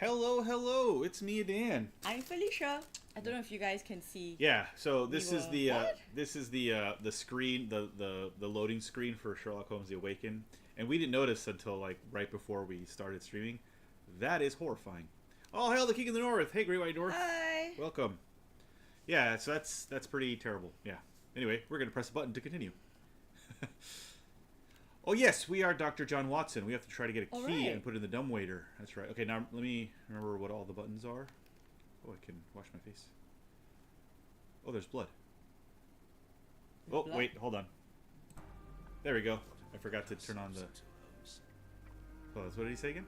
Hello, hello. It's me, Dan. I'm Felicia. I don't know if you guys can see. Yeah. So this We is were- the what? this is the screen, the loading screen for Sherlock Holmes: The Awakened, and we didn't notice until like right before we started streaming. That is horrifying. All hail the King of the North! Hey, Great White North. Hi. Welcome. Yeah. So that's pretty terrible. Yeah. Anyway, we're gonna press a button to continue. Oh yes, we are Dr. John Watson. We have to try to get a key All right. and put it in the dumbwaiter. That's right. Okay, now let me remember what all the buttons are. Oh, I can wash my face. Oh, there's blood. Oh, Blood? wait, hold on. There we go. I forgot to turn on the... Oh, that's what did he say again?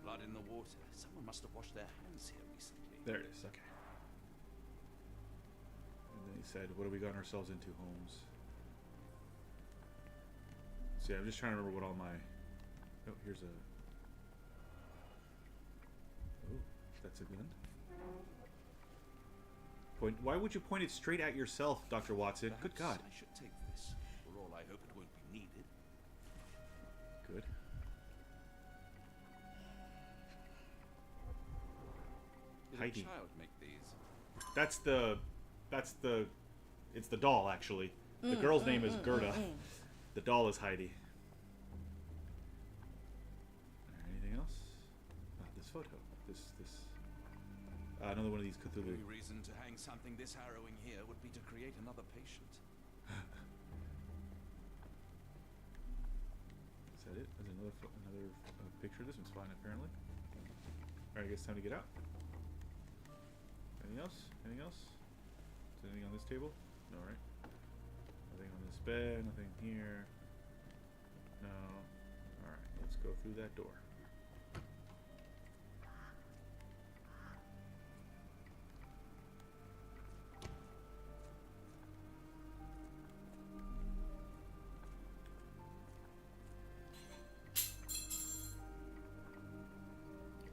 Blood in the water. Someone must have washed their hands here recently. There it is, okay. And then he said, what have we gotten ourselves into, Holmes? So yeah, I'm just trying to remember what all my... Oh, here's a... Oh, that's a gun. Point. Why would you point it straight at yourself, Dr. Watson? Good God. I should take this. For all I hope it won't be needed. Good. Did Heidi. a child make these? That's the it's the doll actually. The girl's name is Gerda. The doll is Heidi. Anything else? This photo. This another one of these The Cthulhu. only reason to hang something this harrowing here would be to create another patient. Is that it? There's another picture. This one's fine apparently. Alright, I guess time to get out. Anything else? Anything else? Is there anything on this table? No, right? Nothing on this bed, nothing here. No. Alright, let's go through that door.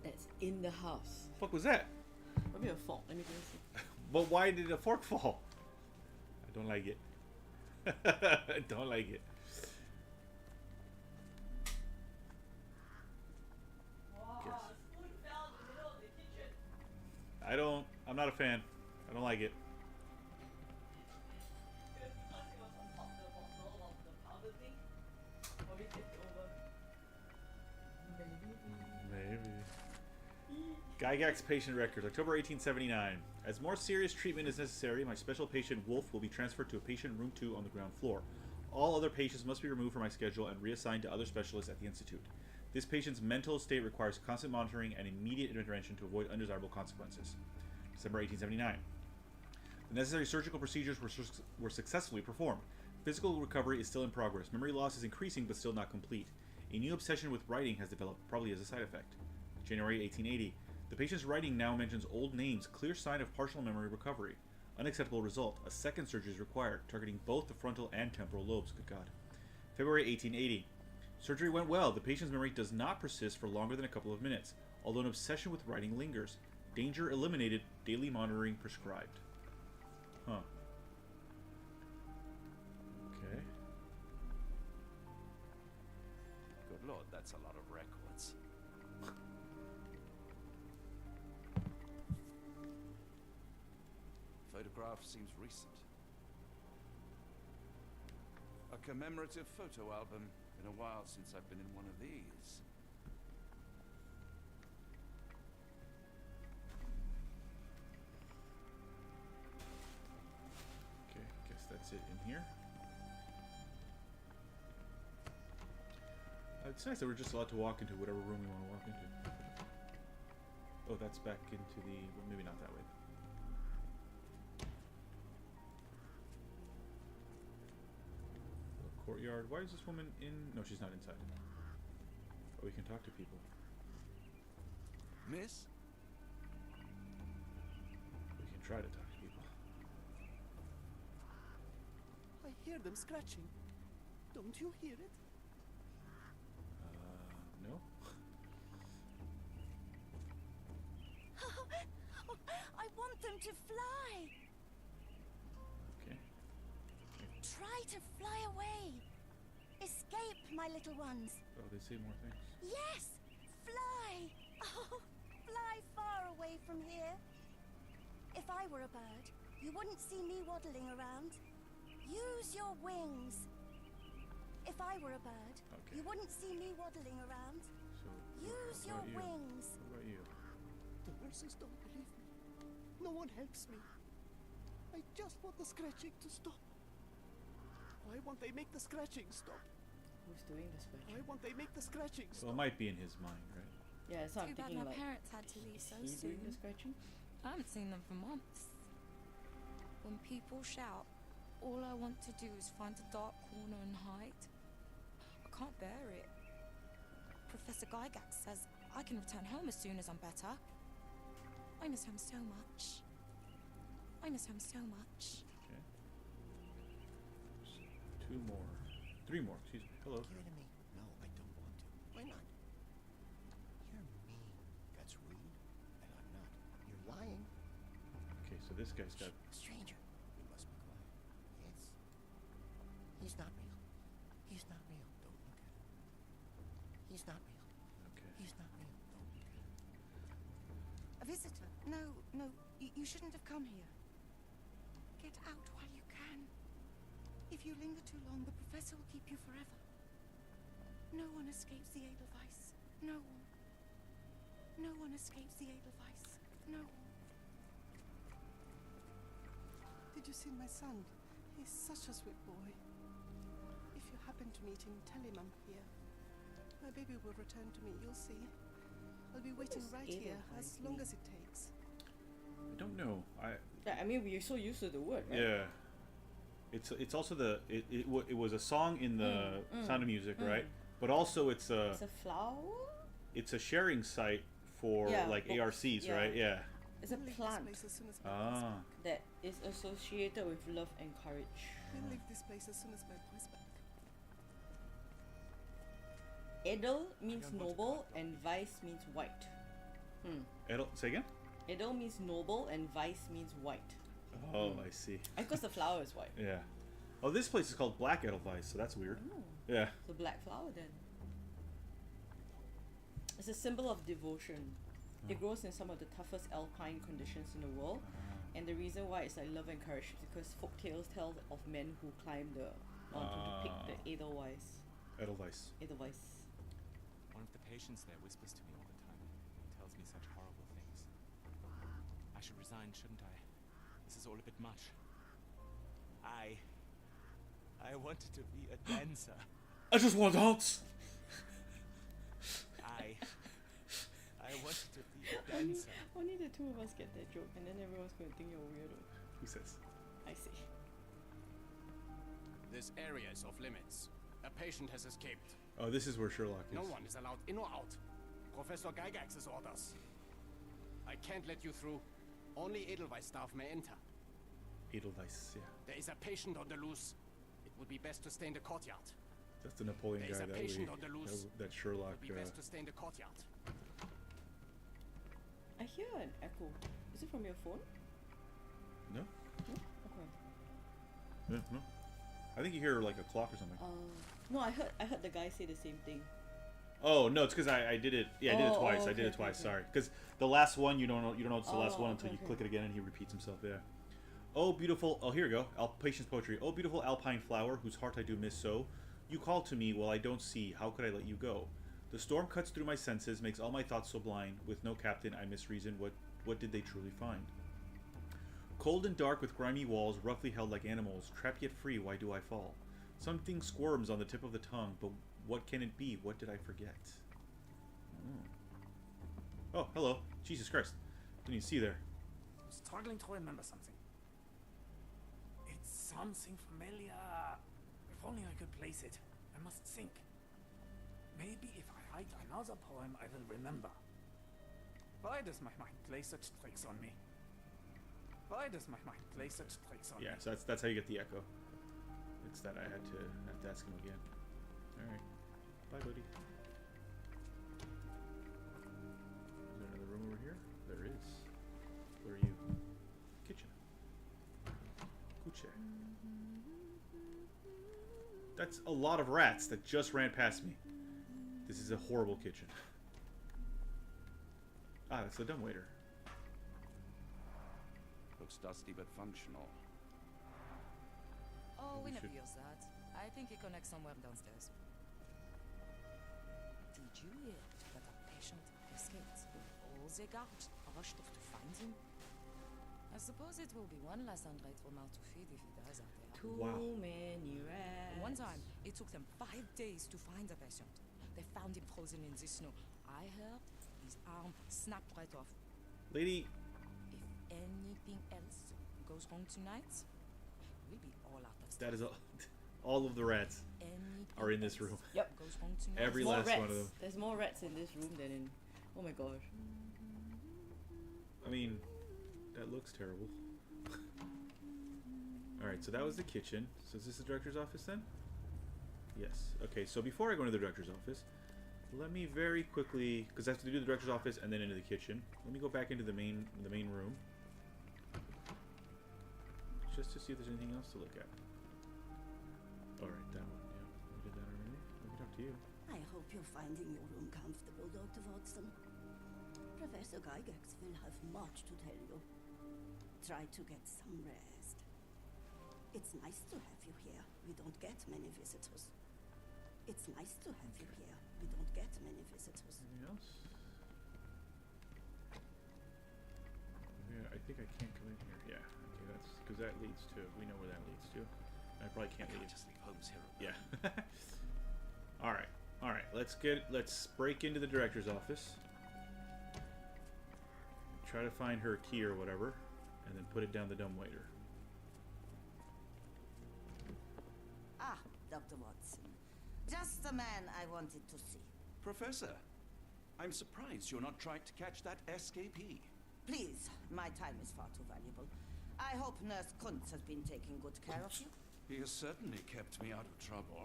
That's in the house. Fuck was that? Maybe a fork. Let me go see. But why did a fork fall? I don't like it. I don't like it. I'm not a fan. I don't like it. Maybe. Gygax patient records, October 1879. As more serious treatment is necessary, my special patient Wolf will be transferred to a patient room 2 on the ground floor. All other patients must be removed from my schedule and reassigned to other specialists at the institute. This patient's mental state requires constant monitoring and immediate intervention to avoid undesirable consequences. December 1879. The necessary surgical procedures were successfully performed. Physical recovery is still in progress. Memory loss is increasing but still not complete. A new obsession with writing has developed, probably as a side effect. January 1880. The patient's writing now mentions old names, clear sign of partial memory recovery. Unacceptable result. A second surgery is required, targeting both the frontal and temporal lobes. Good God. February 1880. Surgery went well. The patient's memory does not persist for longer than a couple of minutes, although an obsession with writing lingers. Danger eliminated. Daily monitoring prescribed. Huh. Okay. Good lord, that's a lot of records. Photograph seems recent. A commemorative photo album. Been a while since I've been in one of these. Okay, guess that's it in here. It's nice that we're just allowed to walk into whatever room we want to walk into. Oh, that's back into the... Well, maybe not that way. The courtyard. Why is this woman in... No, she's not inside. Oh, we can talk to people. Miss? We can try to talk to people. I hear them scratching. Don't you hear it? No? I want them to fly. Okay. Try to fly away. Escape, my little ones. Oh, they say more things. Yes, fly. Oh, If I were a bird, you wouldn't see me waddling around. Use your wings. If I were a bird, Okay. you wouldn't see me waddling around. So, Use what your about you? wings. What about you? The nurses don't believe me. No one helps me. I just want the scratching to stop. Why won't they make the scratching stop? Who's doing the scratching? Why won't they make the scratching Well, stop? it might be in his mind, right? Yeah, that's what I'm Too bad thinking. my Like, parents had to leave is so he doing the soon. scratching? I haven't seen them for months. When people shout, all I want to do is find a dark corner and hide. I can't bear it. Professor Gygax says I can return home as soon as I'm better. I miss him so much. I miss him so much. Okay. Two more. Three more, excuse me. Hello. Give it to me. No, I don't want to. Why not? You're mean. That's rude. And I'm not. You're lying. Okay, so this guy's got... Stranger. We must be quiet. He's not real. He's not real. Don't look at him. He's not real. Okay. He's not real. Don't look at him. A visitor? No, no, you shouldn't have come here. Get out while you can. If you linger too long, the professor will keep you forever. No one escapes the Edelweiss. No one. No one escapes the Edelweiss. No one. Did you see my son? He's such a sweet boy. If you happen to meet him, tell him I'm here. My baby will return to me, you'll see. I'll be waiting does right here Edelweiss as long mean? as it takes. I don't know. Yeah, I mean, we're so used to the word, right? Yeah. It's also the... It was a song in the Sound of Music, right? But also it's a... It's a flower? It's a sharing site for, Yeah, like, books, ARCs, yeah. right? Yeah. It's a We'll leave plant this place as soon as my boy's Ah. back. that is associated with love and courage. We'll leave this place as soon as my boy's back. Edel means don't want to noble cut and vice means white. Say again? Edel means noble and vice means white. Oh, I see. Because the flower is white. Yeah. Oh, this place is called Black Edelweiss, so that's weird. Oh, Yeah. the black flower then. It's a symbol of devotion. It grows in some of the toughest alpine conditions in the world. And the reason why it's like love and courage is because folk tales tell of men who climb the mountain to pick the Edelweiss. Edelweiss. Edelweiss. One of the patients there whispers to me all the time. Tells me such horrible things. I should resign, shouldn't I? This is all a bit much. I wanted to be a dancer. I just want to dance! I wanted to be a dancer. Only the two of us get that joke, and then everyone's going to think you're a weirdo. Who says? I see. This area is off limits. A patient has escaped. Oh, this is where Sherlock is. No one is allowed in or out. Professor Gygax's orders. I can't let you through. Only Edelweiss staff may enter. Edelweiss, yeah. There is a patient on the loose. It would be best to stay in the courtyard. That's the Napoleon There is guy a that patient on the loose. that Sherlock... It would be best to stay in the courtyard. I hear an echo. Is it from your phone? No? No? Okay. No, no. I think you hear like a clock or something. No, I heard the guy say the same thing. Oh, no, it's because I did it... Yeah, I did it Oh, twice. oh, I did okay, it twice, okay. sorry. Because the last one, you don't know it's the last Oh, one until okay, you okay. click it again and he repeats himself, yeah. Oh, beautiful... Oh, here we go. Patience poetry. Oh, beautiful alpine flower, whose heart I do miss so. You call to me while I don't see. How could I let you go? The storm cuts through my senses, makes all my thoughts so blind. With no captain, I misreason. What did they truly find? Cold and dark with grimy walls, roughly held like animals, trapped yet free, why do I fall? Something squirms on the tip of the tongue, but what can it be? What did I forget? Oh, hello. Jesus Christ. Didn't even see you there. I'm struggling to remember something. It's something familiar. If only I could place it. I must think. Maybe if I write another poem, I will remember. Why does my mind play such tricks on me? Why does my mind play such tricks on me? Yeah, so that's how you get the echo. It's that I have to ask him again. Alright. Bye, buddy. Is there another room over here? There is. Where are you? Kitchen. Kuche. That's a lot of rats that just ran past me. This is a horrible kitchen. Ah, that's the dumbwaiter. Looks dusty but functional. Oh, we We never should- use that. I think it connects somewhere downstairs. Did you hear that a patient escaped? All the guards rushed off to find him. I suppose it will be one less ungrateful mouth to feed if he dies out there. Too Wow. many rats. One time, it took them 5 days to find the patient. They found him frozen in the snow. I heard his arm snapped right off. Lady, If anything else goes wrong tonight, we'll be all out of that stuff. is all of the rats Anything are in this else room. Yep. goes wrong tonight. Every More last rats. one of them. There's more rats in this room than in. Oh my gosh. I mean, that looks terrible. Alright, so that was the kitchen. So is this the director's office then? Yes. Okay, so before I go into the director's office, let me very quickly, because I have to do the director's office and then into the kitchen. Let me go back into the main room, just to see if there's anything else to look at. All right, that one. Yeah, we did that already. Let me talk to you. I hope you're finding your room comfortable, Dr. Watson. Professor Gygax will have much to tell you. Try to get some rest. It's nice to have you here. We don't get many visitors. It's nice to have you here. We don't get many visitors. Anything else? Yeah, I think I can't come in here. Yeah, okay, that's because that leads to. We know where that leads to. I probably can't leave. Just leave Holmes here. Yeah. All right. All right. Let's break into the director's office. Try to find her key or whatever, and then put it down the dumbwaiter. Ah, Dr. Watson. Just the man I wanted to see. Professor, I'm surprised you're not trying to catch that escapee. Please, my time is far too valuable. I hope Nurse Kuntz has been taking good care of you. He has certainly kept me out of trouble.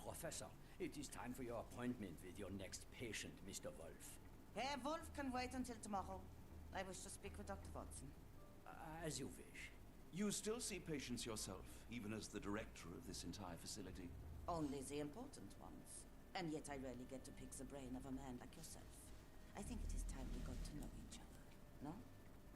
Professor, it is time for your appointment with your next patient, Mr. Wolf. Herr Wolf can wait until tomorrow. I wish to speak with Dr. Watson. As you wish. You still see patients yourself, even as the director of this entire facility? Only the important ones. And yet I rarely get to pick the brain of a man like yourself. I think it is time we got to know each other. No?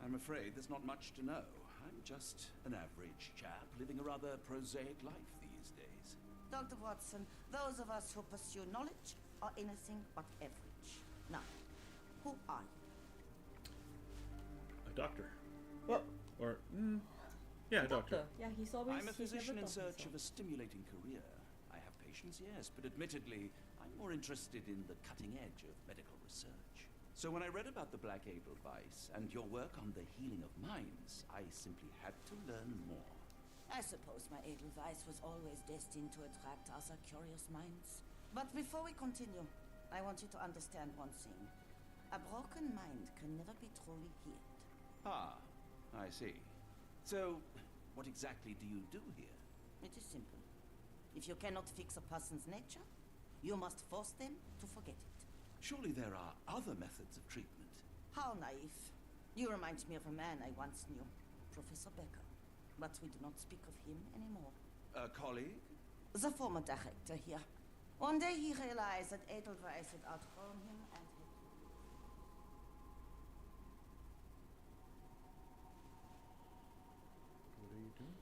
I'm afraid there's not much to know. I'm just an average chap living a rather prosaic life these days. Dr. Watson, those of us who pursue knowledge are anything but average. Now, who are you? A doctor. Well, Or, yeah, a doctor. Yeah, he's always. I'm a he's never physician in talked search of himself. a stimulating career. I have patients, yes, but admittedly, I'm more interested in the cutting edge of medical research. So when I read about the Black Edelweiss and your work on the healing of minds, I simply had to learn more. I suppose my Edelweiss was always destined to attract other curious minds. But before we continue, I want you to understand one thing. A broken mind can never be truly healed. Ah, I see. So, what exactly do you do here? It is simple. If you cannot fix a person's nature, you must force them to forget it. Surely there are other methods of treatment. How naive. You remind me of a man I once knew, Professor Becker. But we do not speak of him anymore. A colleague? The former director here. One day he realized that Edelweiss had outgrown him and had... What are you doing?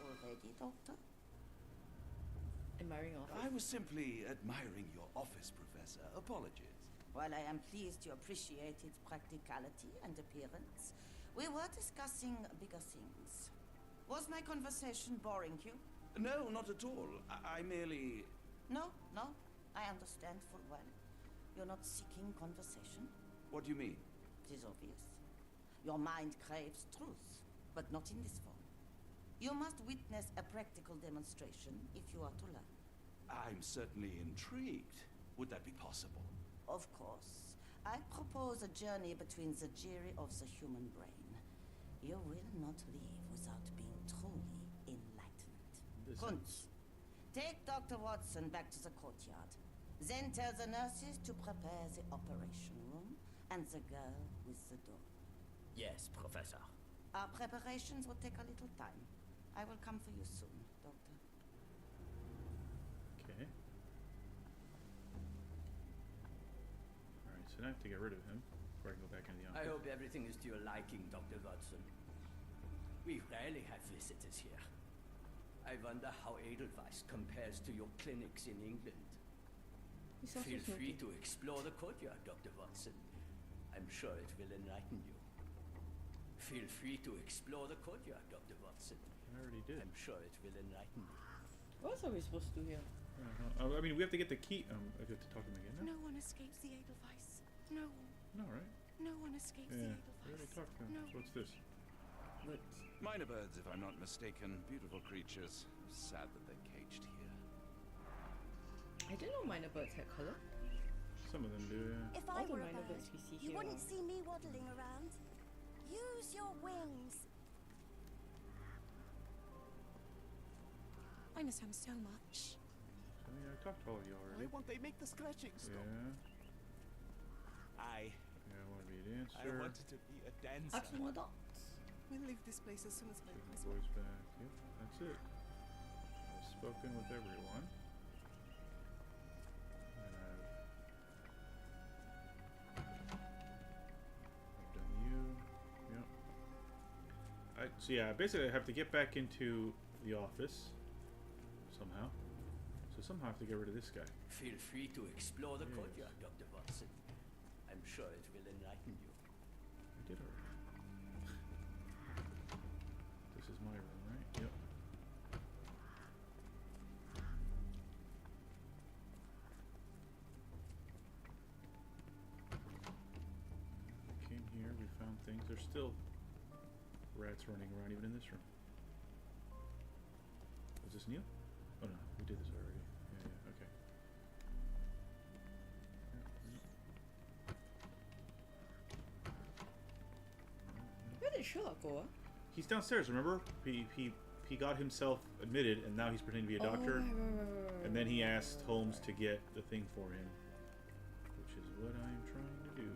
Already, Doctor? Admiring office. I was simply admiring your office, Professor. Apologies. While I am pleased you appreciated practicality and appearance, we were discussing bigger things. Was my conversation boring you? No, not at all. I merely... No, I understand full well. You're not seeking conversation. What do you mean? It is obvious. Your mind craves truth, but not in this form. You must witness a practical demonstration if you are to learn. I'm certainly intrigued. Would that be possible? Of course. I propose a journey between the jury of the human brain. You will not leave without being truly enlightened. Kuntz, take Dr. Watson back to the courtyard. Then tell the nurses to prepare the operation room and the girl with the door. Yes, Professor. Our preparations will take a little time. I will come for you soon, Doctor. Okay. Alright, so now I have to get rid of him before I can go back into the I office. hope everything is to your liking, Dr. Watson. We rarely have visitors here. I wonder how Edelweiss compares to your clinics in England. He's also Feel free smoking. to explore the courtyard, Dr. Watson. I'm sure it will enlighten you. Feel free to explore the courtyard, Dr. Watson. I already did. I'm sure it will enlighten you. What else are we supposed to do here? I mean, we have to get the key. I get to talk to him again now? No one escapes the Edelweiss. No one. No, right? No one escapes Yeah. the We already Edelweiss. talked to him. No. So what's this? What? Minor birds, if I'm not mistaken. Beautiful creatures. Sad that they're caged here. I didn't know minor birds had color. Some of them do, yeah. If All I the were a minor bird, birds we see you here wouldn't are- see me waddling around. Use your wings. I miss him so much. I mean, I talked to all of you Why already. won't they make the scratching stop? Yeah. I Want to be a dancer. wanted to be a dancer. Ask more dots. We'll leave this place as soon as Take the possible. boys back. Yep, that's it. I've spoken with everyone. And I've done you. Yep. So yeah, basically I have to get back into the office somehow. So somehow I have to get rid of this guy. Feel free to explore the Yes. courtyard, Dr. Watson. I'm sure it will enlighten you. I did already. This is my room, right? Yep. We came here, we found things. There's still rats running around even in this room. Was this new? Oh no, we did this already. Yeah, okay. Where did Sherlock go? He's downstairs, remember? He got himself admitted and now he's pretending to be a doctor. Right. And then he asked Holmes to get the thing for him, which is what I'm trying to do.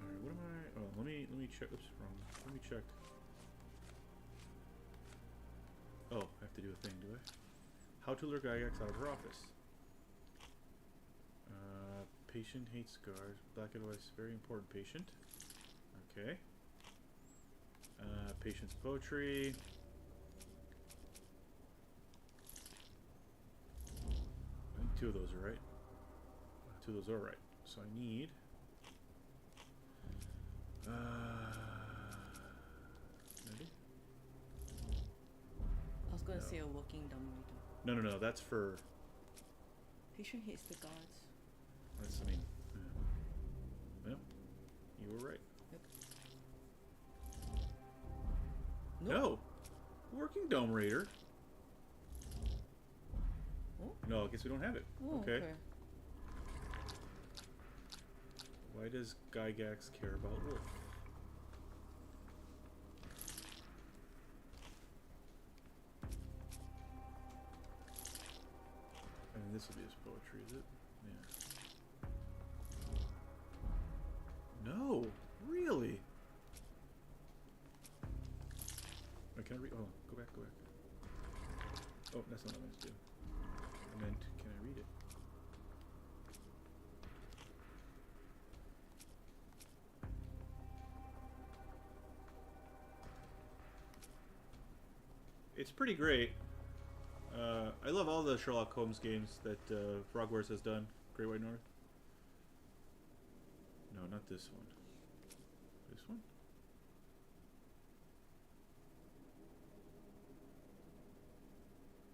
Alright, what am I... Oh, let me check... Oops, wrong. Let me check. Oh, I have to do a thing, do I? How to lure Gygax out of her office. Patient hates scars. Black Edelweiss, very important patient. Okay. Patient's poetry. I think 2 of those are right. 2 of those are right. So I need... maybe? I was going to No. say a working dumb reader. No, that's for... Patient hates the guards. That's, I mean... Yeah. Well, you were right. Nope. No! Working Dome Raider. Oh? No, I guess we don't have it. Oh, okay. Why does Gygax care about Wolf? I mean, this will be his poetry, is it? Yeah. No! Really? Wait, can I read? Oh, go back. Oh, that's not what I meant to do. I meant, can I read it? It's pretty great. I love all the Sherlock Holmes games that Frogwares has done. Great White North. No, not this one. This one?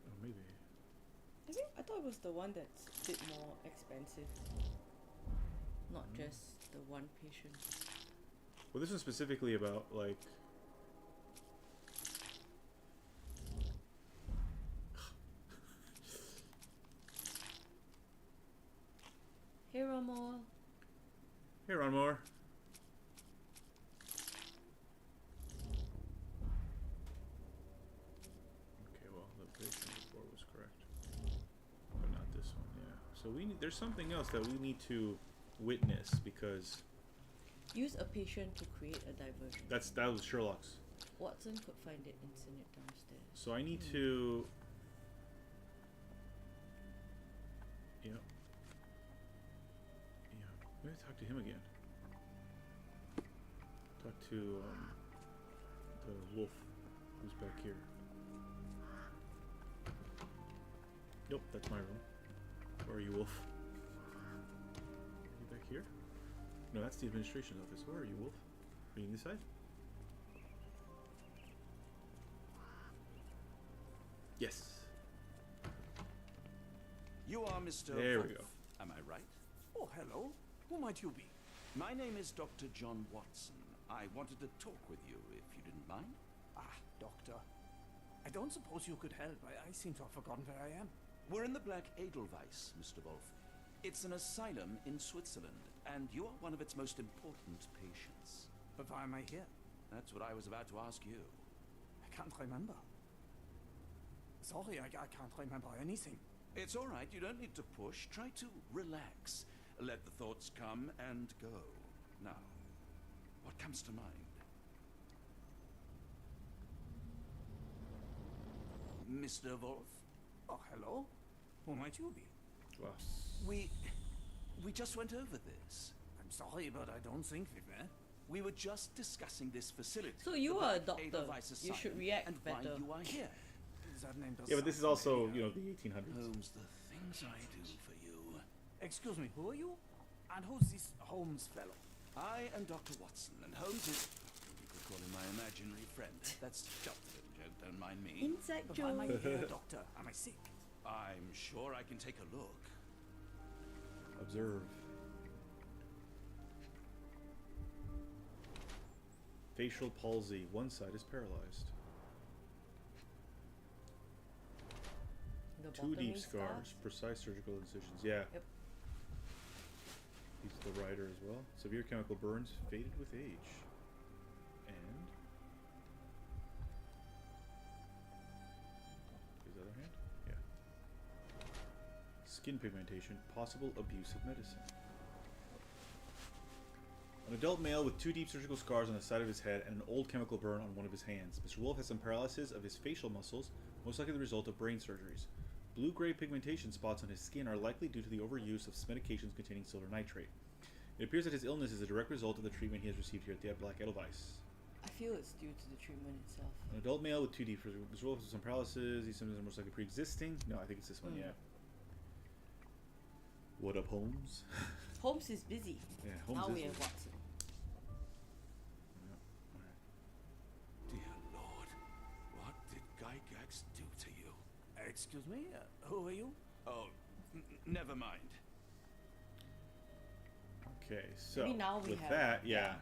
Oh, maybe. I thought it was the one that's a bit more expensive. Not just the one patient. Well, this one's specifically about, like... Hey, Romo. Hey, Ron Moore. Okay, well, the patient report was correct. But not this one, yeah. So we need, there's something else that we need to witness, because... Use a patient to create a diversion. that was Sherlock's. Watson could find it and send it downstairs. So I need to... Yeah. Yeah. I'm gonna talk to him again. Talk to the wolf who's back here. Nope, that's my room. Where are you, wolf? Are you back here? No, that's the administration office. Where are you, wolf? Are you on this side? Yes. You are Mr. There Wolf, we go. am I right? Oh, hello. Who might you be? My name is Dr. John Watson. I wanted to talk with you, if you didn't mind. Ah, doctor. I don't suppose you could help. I seem to have forgotten where I am. We're in the Black Edelweiss, Mr. Wolf. It's an asylum in Switzerland, and you are one of its most important patients. But why am I here? That's what I was about to ask you. I can't remember. Sorry, I can't remember anything. It's all right. You don't need to push. Try to relax. Let the thoughts come and go. Now, what comes to mind? Mr. Wolf? Oh, hello. Who might you be? Wow. We just went over this. I'm sorry, but I don't think we've met. We were just discussing this facility. So you the are a Black doctor. Edelweiss You Asylum, should react and better. why you are here. That name does Yeah, but this is sound also, familiar. you know, the 1800s. Holmes, the things I do for you. Excuse me, who are you? And who's this Holmes fellow? I am Dr. Watson, and Holmes is... You could call him my imaginary friend. That's just a little joke, don't mind me. Inside But why am I joke. here, doctor? Am I sick? I'm sure I can take a look. Observe. Facial palsy. One side is paralyzed. The Two deep bottoming scars. Precise surgical incisions. Yeah. Yep. He's the writer as well. Severe chemical burns. Faded with age. And... his other hand? Yeah. Skin pigmentation. Possible abuse of medicine. An adult male with 2 deep surgical scars on the side of his head and an old chemical burn on one of his hands. Mr. Wolf has some paralysis of his facial muscles, most likely the result of brain surgeries. Blue-gray pigmentation spots on his skin are likely due to the overuse of medications containing silver nitrate. It appears that his illness is a direct result of the treatment he has received here at the Black Edelweiss. I feel it's due to the treatment itself. An adult male with 2 deep surgical Mr. Wolf has some paralysis. These symptoms are most likely pre-existing. No, I think it's this one, yeah. What up, Holmes? Holmes is busy. Yeah, Holmes now is we busy. have Watson. Dear Lord, what did Gygax do to you? Excuse me, who are you? Oh, never mind. Okay, so Maybe now we with have- that, yeah,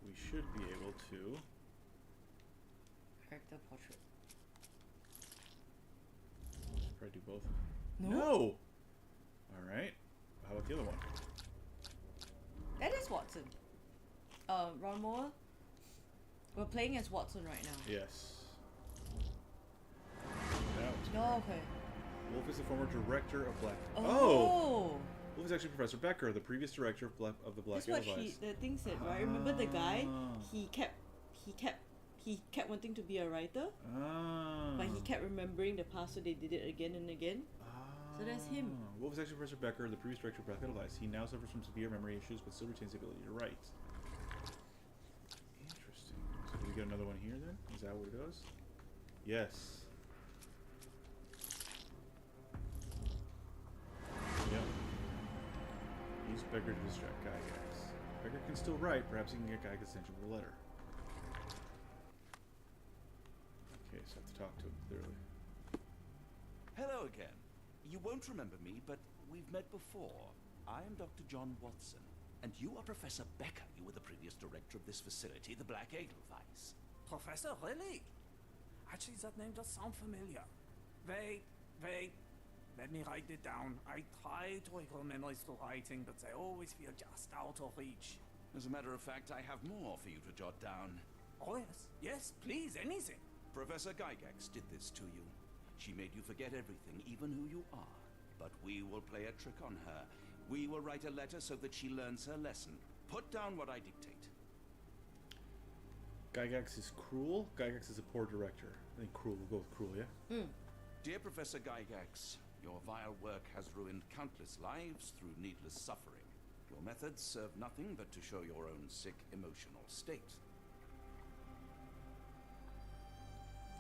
we should be able to. Character portrait. Probably do both. No? All right. How about the other one? That is Watson. Ron Moore. We're playing as Watson right now. Yes. That was No, okay. Wolf is the former director of Black. Oh. Wolf is actually Professor Becker, the previous director of the Black That's what Edelweiss. the thing said, right? Remember the guy? Ah. He kept wanting to be a writer, Ah. but he kept remembering the past, so they did it again and again. So that's him. Wolf is actually Professor Becker, the previous director of Black Edelweiss. He now suffers from severe memory issues, but still retains the ability to write. Interesting. So do we get another one here then? Is that what it goes? Yes. Yep. Use Becker to distract Gygax. Becker can still write. Perhaps he can get Gygax's attention with a letter. Okay, so I have to talk to him clearly. Hello again. You won't remember me, but we've met before. I am Dr. John Watson, and you are Professor Becker. You were the previous director of this facility, the Black Edelweiss. Professor, really? Actually, that name does sound familiar. Wait. Let me write it down. I try to recall memories through writing, but they always feel just out of reach. As a matter of fact, I have more for you to jot down. Oh, yes. Yes, please, anything. Professor Gygax did this to you. She made you forget everything, even who you are. But we will play a trick on her. We will write a letter so that she learns her lesson. Put down what I dictate. Gygax is cruel. Gygax is a poor director. I think cruel. We'll go with cruel, yeah? Dear Professor Gygax, your vile work has ruined countless lives through needless suffering. Your methods serve nothing but to show your own sick emotional state.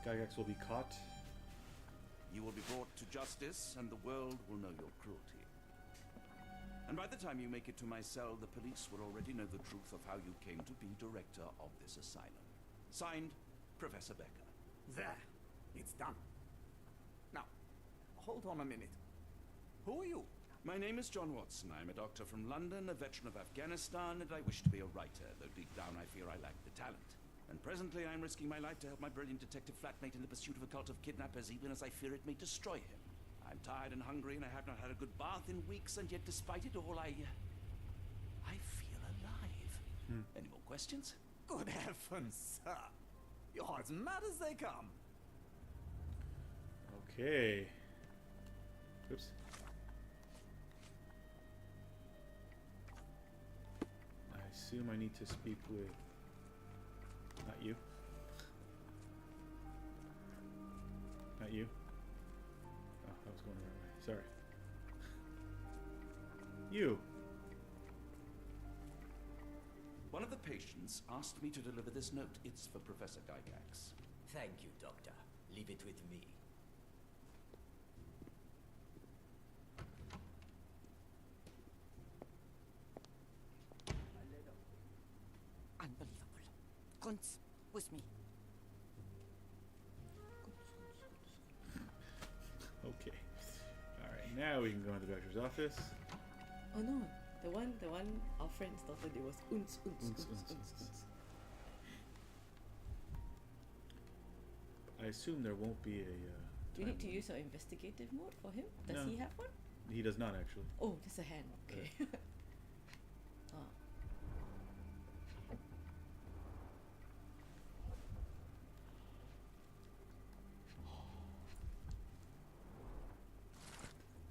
Gygax will be caught. You will be brought to justice, and the world will know your cruelty. And by the time you make it to my cell, the police will already know the truth of how you came to be director of this asylum. Signed, Professor Becker. There. It's done. Now, hold on a minute. Who are you? My name is John Watson. I'm a doctor from London, a veteran of Afghanistan, and I wish to be a writer, though deep down I fear I lack the talent. And presently I'm risking my life to help my brilliant detective flatmate in the pursuit of a cult of kidnappers, even as I fear it may destroy him. I'm tired and hungry, and I have not had a good bath in weeks, and yet despite it all, I feel alive. Any more questions? Good heavens, sir. You're as mad as they come. Okay. Oops. I assume I need to speak with... Not you. Not you. Oh, I was going the right way. Sorry. You. One of the patients asked me to deliver this note. It's for Professor Gygax. Thank you, Doctor. Leave it with me. Unbelievable. Kunz, with me. Okay. Alright, now we can go into the doctor's office. Oh no, the one our friend's daughter did was unz, unz, unz, unz, unz. I assume there won't be a... Do you need to use your investigative mode for him? Does No. he have one? He does not, actually. Oh, there's a hand. Okay. Ah.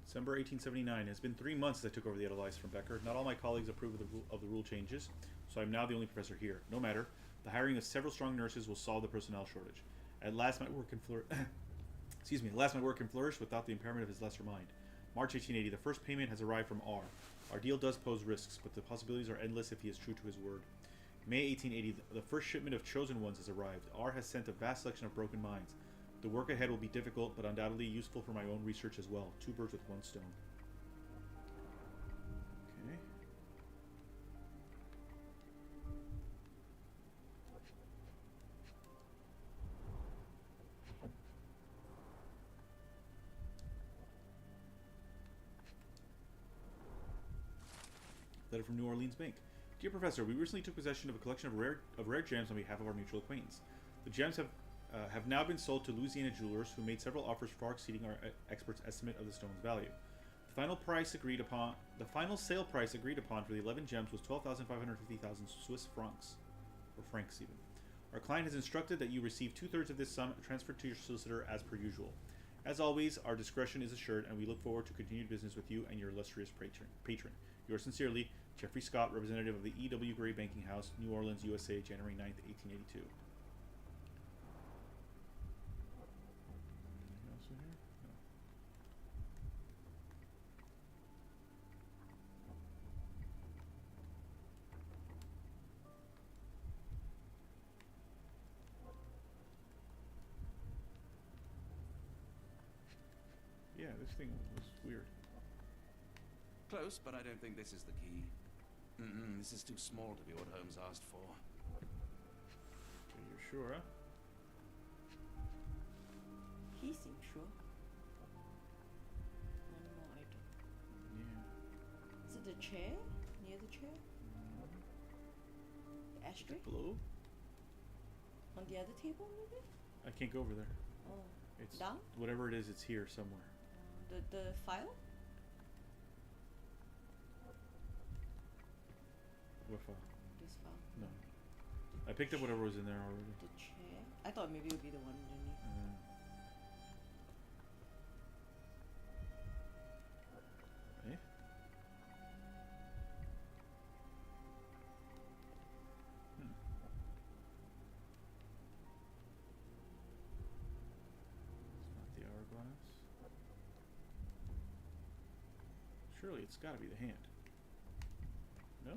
December 1879. It has been 3 months since I took over the Edelweiss from Becker. Not all my colleagues approve of the rule changes, so I'm now the only professor here. No matter. The hiring of several strong nurses will solve the personnel shortage. At last my work can flourish. Excuse me. At last my work can flourish without the impairment of his lesser mind. March 1880. The first payment has arrived from R. Our deal does pose risks, but the possibilities are endless if he is true to his word. May 1880. The first shipment of chosen ones has arrived. R has sent a vast selection of broken minds. The work ahead will be difficult, but undoubtedly useful for my own research as well. 2 birds with 1 stone. Okay. Letter from New Orleans Bank. Dear Professor, we recently took possession of a collection of rare gems on behalf of our mutual acquaintance. The gems have now been sold to Louisiana jewelers, who made several offers far exceeding our experts' estimate of the stone's value. The final sale price agreed upon for the 11 gems was 12,550,000 Swiss francs, or francs even. Our client has instructed that you receive 2/3 of this sum transferred to your solicitor as per usual. As always, our discretion is assured, and we look forward to continued business with you and your illustrious patron. Yours sincerely, Jeffrey Scott, representative of the E.W. Gray Banking House, New Orleans, USA, January 9th, 1882. Anything else in here? No. Yeah, this thing was weird. Close, but I don't think this is the key. This is too small to be what Holmes asked for. Okay, you're sure, huh? He seems sure. One more item. Yeah. Is it the chair? Near the chair? The ashtray? Below? On the other table, maybe? I can't go over there. Oh. It's Down? whatever it is, it's here somewhere. The file? What file? This file. No. I picked up whatever was in there already. The chair? I thought maybe it would be the one underneath. Eh? It's not the hourglass. Surely it's gotta be the hand. No?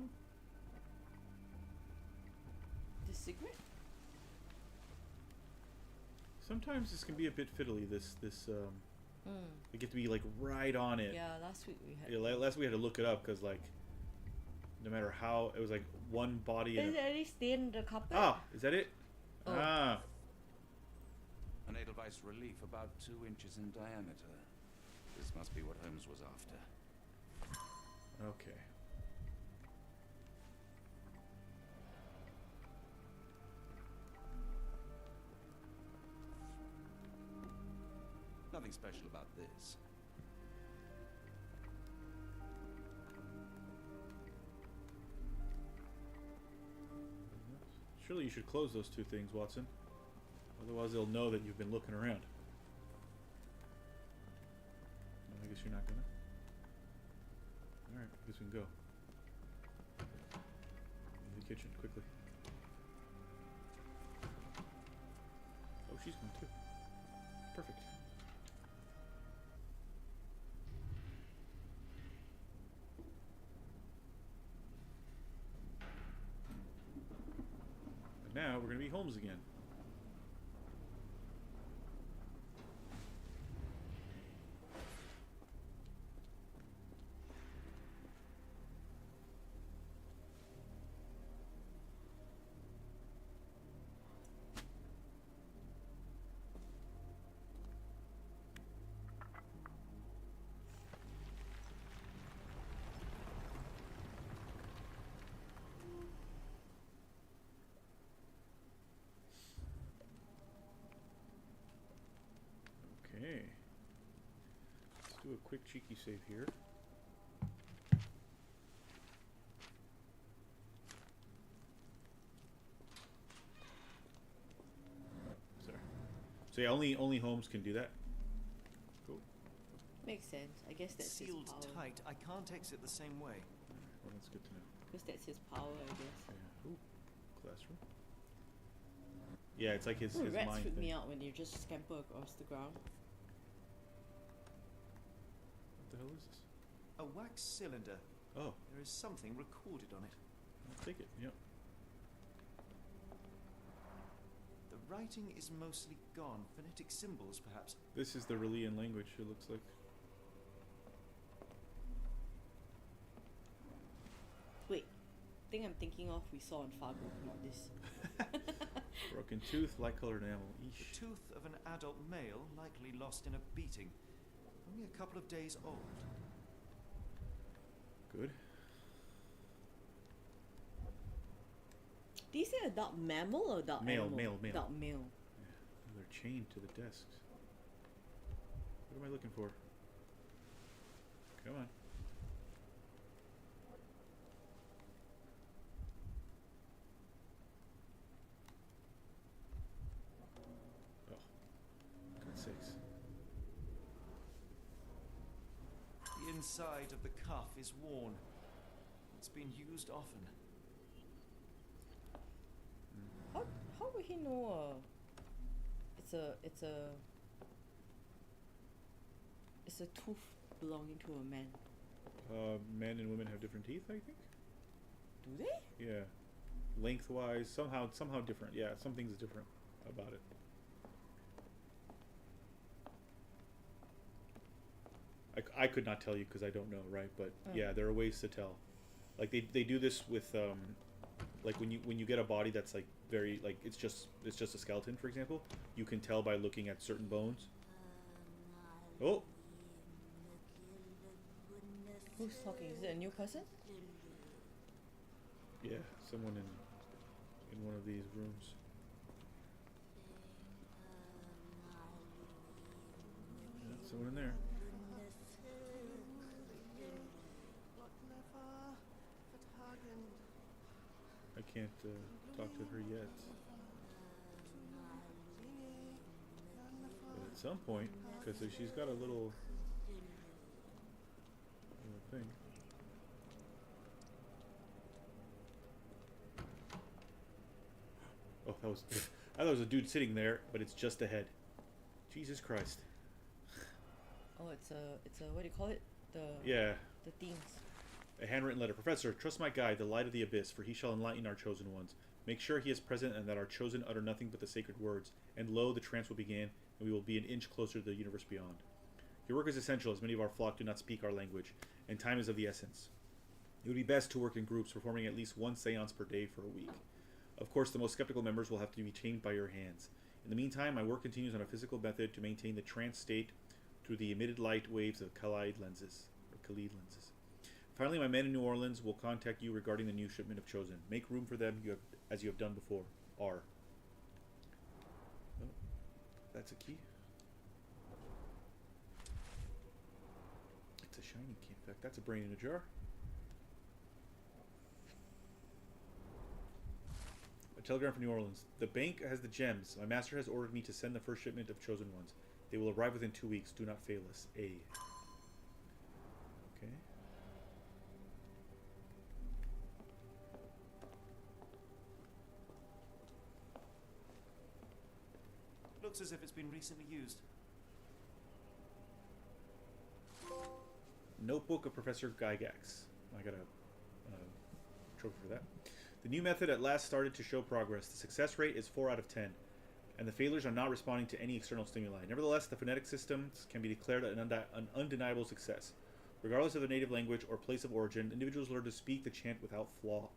The cigarette? Sometimes this can be a bit fiddly, this you get to be like right on it. Yeah, last week we had. Yeah, last we had to look it up because like no matter how it was like one body. Is there any stain in the carpet? Ah, is that it? Oh. Ah. An Edelweiss relief about 2 inches in diameter. This must be what Holmes was after. Okay. Nothing special about this. Surely you should close those two things, Watson. Otherwise they'll know that you've been looking around. No, I guess you're not gonna. Alright, I guess we can go. In the kitchen, quickly. Oh, she's going too. Perfect. But now we're going to be Holmes again. Okay. Let's do a quick cheeky save here. Sorry. So yeah, only Holmes can do that. Cool. Makes sense. I guess that's sealed his power. tight. I can't exit the same way. Well, that's good to know. Because that's his power, I guess. Yeah. Ooh, classroom. Yeah, it's like his Rats mind freak thing. me out when you just scamper across the ground. What the hell is this? A wax cylinder. Oh, There is something recorded on it. I'll take it. Yep. The writing is mostly gone. Phonetic symbols, perhaps. This is the Relian language, it looks like. Wait, thing I'm thinking of we saw in Fargo, not this. Broken tooth, light-colored enamel. The Eesh. tooth of an adult male, likely lost in a beating. Only a couple of days old. Good. Did you say adult mammal or adult Male, animal? male, male. Adult male. Yeah. They're chained to the desks. What am I looking for? Come on. Oh. God's sakes. The inside of the cuff is worn. It's been used often. How would he know? It's a tooth belonging to a man. Men and women have different teeth, I think? Do they? Yeah. Lengthwise, somehow different. Yeah, something's different about it. I could not tell you because I don't know, right? But yeah, there are ways to tell. Like they do this with like when you get a body that's like very like it's just a skeleton, for example, you can tell by looking at certain bones. Oh, Who's talking? Is it a new person? yeah, someone in one of these rooms. Yeah, someone in there. I can't talk to her yet. But at some point, because she's got a little thing. Oh, that was. I thought it was a dude sitting there, but it's just a head. Jesus Christ. Oh, it's a what do you call it? Yeah. The things. A handwritten letter. Professor, trust my guide, the light of the abyss, for he shall enlighten our chosen ones. Make sure he is present and that our chosen utter nothing but the sacred words. And lo, the trance will begin, and we will be an inch closer to the universe beyond. Your work is essential, as many of our flock do not speak our language, and time is of the essence. It would be best to work in groups, performing at least one seance per day for a week. Of course, the most skeptical members will have to be tamed by your hands. In the meantime, my work continues on a physical method to maintain the trance state through the emitted light waves of Khalid lenses. Finally, my men in New Orleans will contact you regarding the new shipment of Chosen. Make room for them as you have done before. R. Oh, that's a key. It's a shiny key. In fact, that's a brain in a jar. A telegram from New Orleans. The bank has the gems. My master has ordered me to send the first shipment of Chosen ones. They will arrive within 2 weeks. Do not fail us. A. Okay. Looks as if it's been recently used. Notebook of Professor Gygax. I got a trophy for that. The new method at last started to show progress. The success rate is 4 out of 10, and the failures are not responding to any external stimuli. Nevertheless, the phonetic systems can be declared an undeniable success. Regardless of their native language or place of origin, individuals learn to speak the chant without flaw.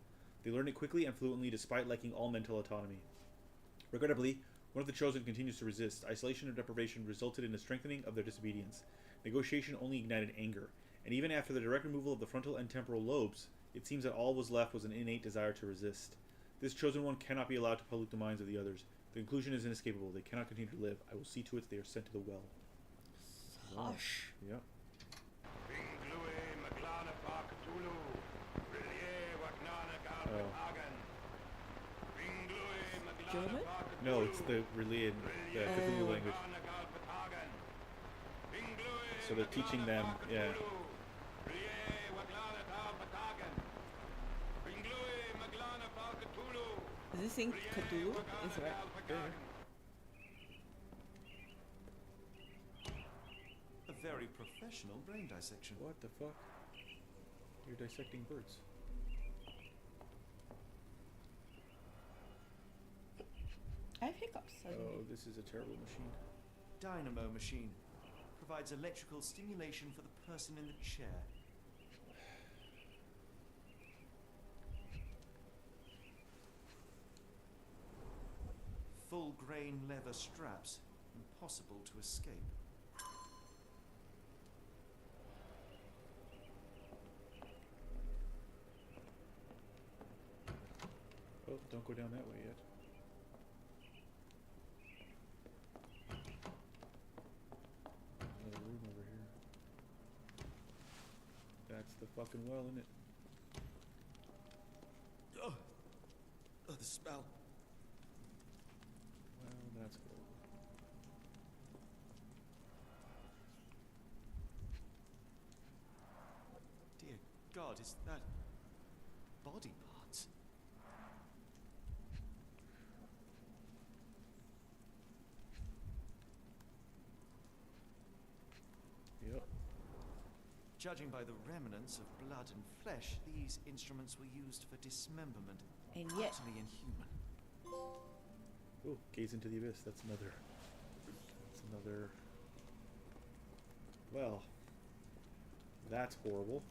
They learn it quickly and fluently despite lacking all mental autonomy. Regrettably, one of the chosen continues to resist. Isolation and deprivation resulted in a strengthening of their disobedience. Negotiation only ignited anger, and even after the direct removal of the frontal and temporal lobes, it seems that all was left was an innate desire to resist. This chosen one cannot be allowed to pollute the minds of the others. The conclusion is inescapable. They cannot continue to live. I will see to it they are sent to the well. Hush. Yeah. German? No, it's the Relian, the Cthulhu language. So they're teaching them, yeah. Is this saying Cthulhu? Is right? Yeah. A very professional brain dissection. What the fuck? You're dissecting birds. I have hiccups. Oh, this is a terrible machine. Dynamo machine. Provides electrical stimulation for the person in the chair. Full grain leather straps. Impossible to escape. Oh, don't go down that way yet. Another room over here. That's the fucking well, isn't it? Oh, the smell. Well, that's cool. Dear God, is that body parts? Yep. Judging by the remnants of blood and flesh, these instruments were used for dismemberment. And yet, utterly inhuman. Oh, gaze into the abyss. That's another. Well, that's horrible.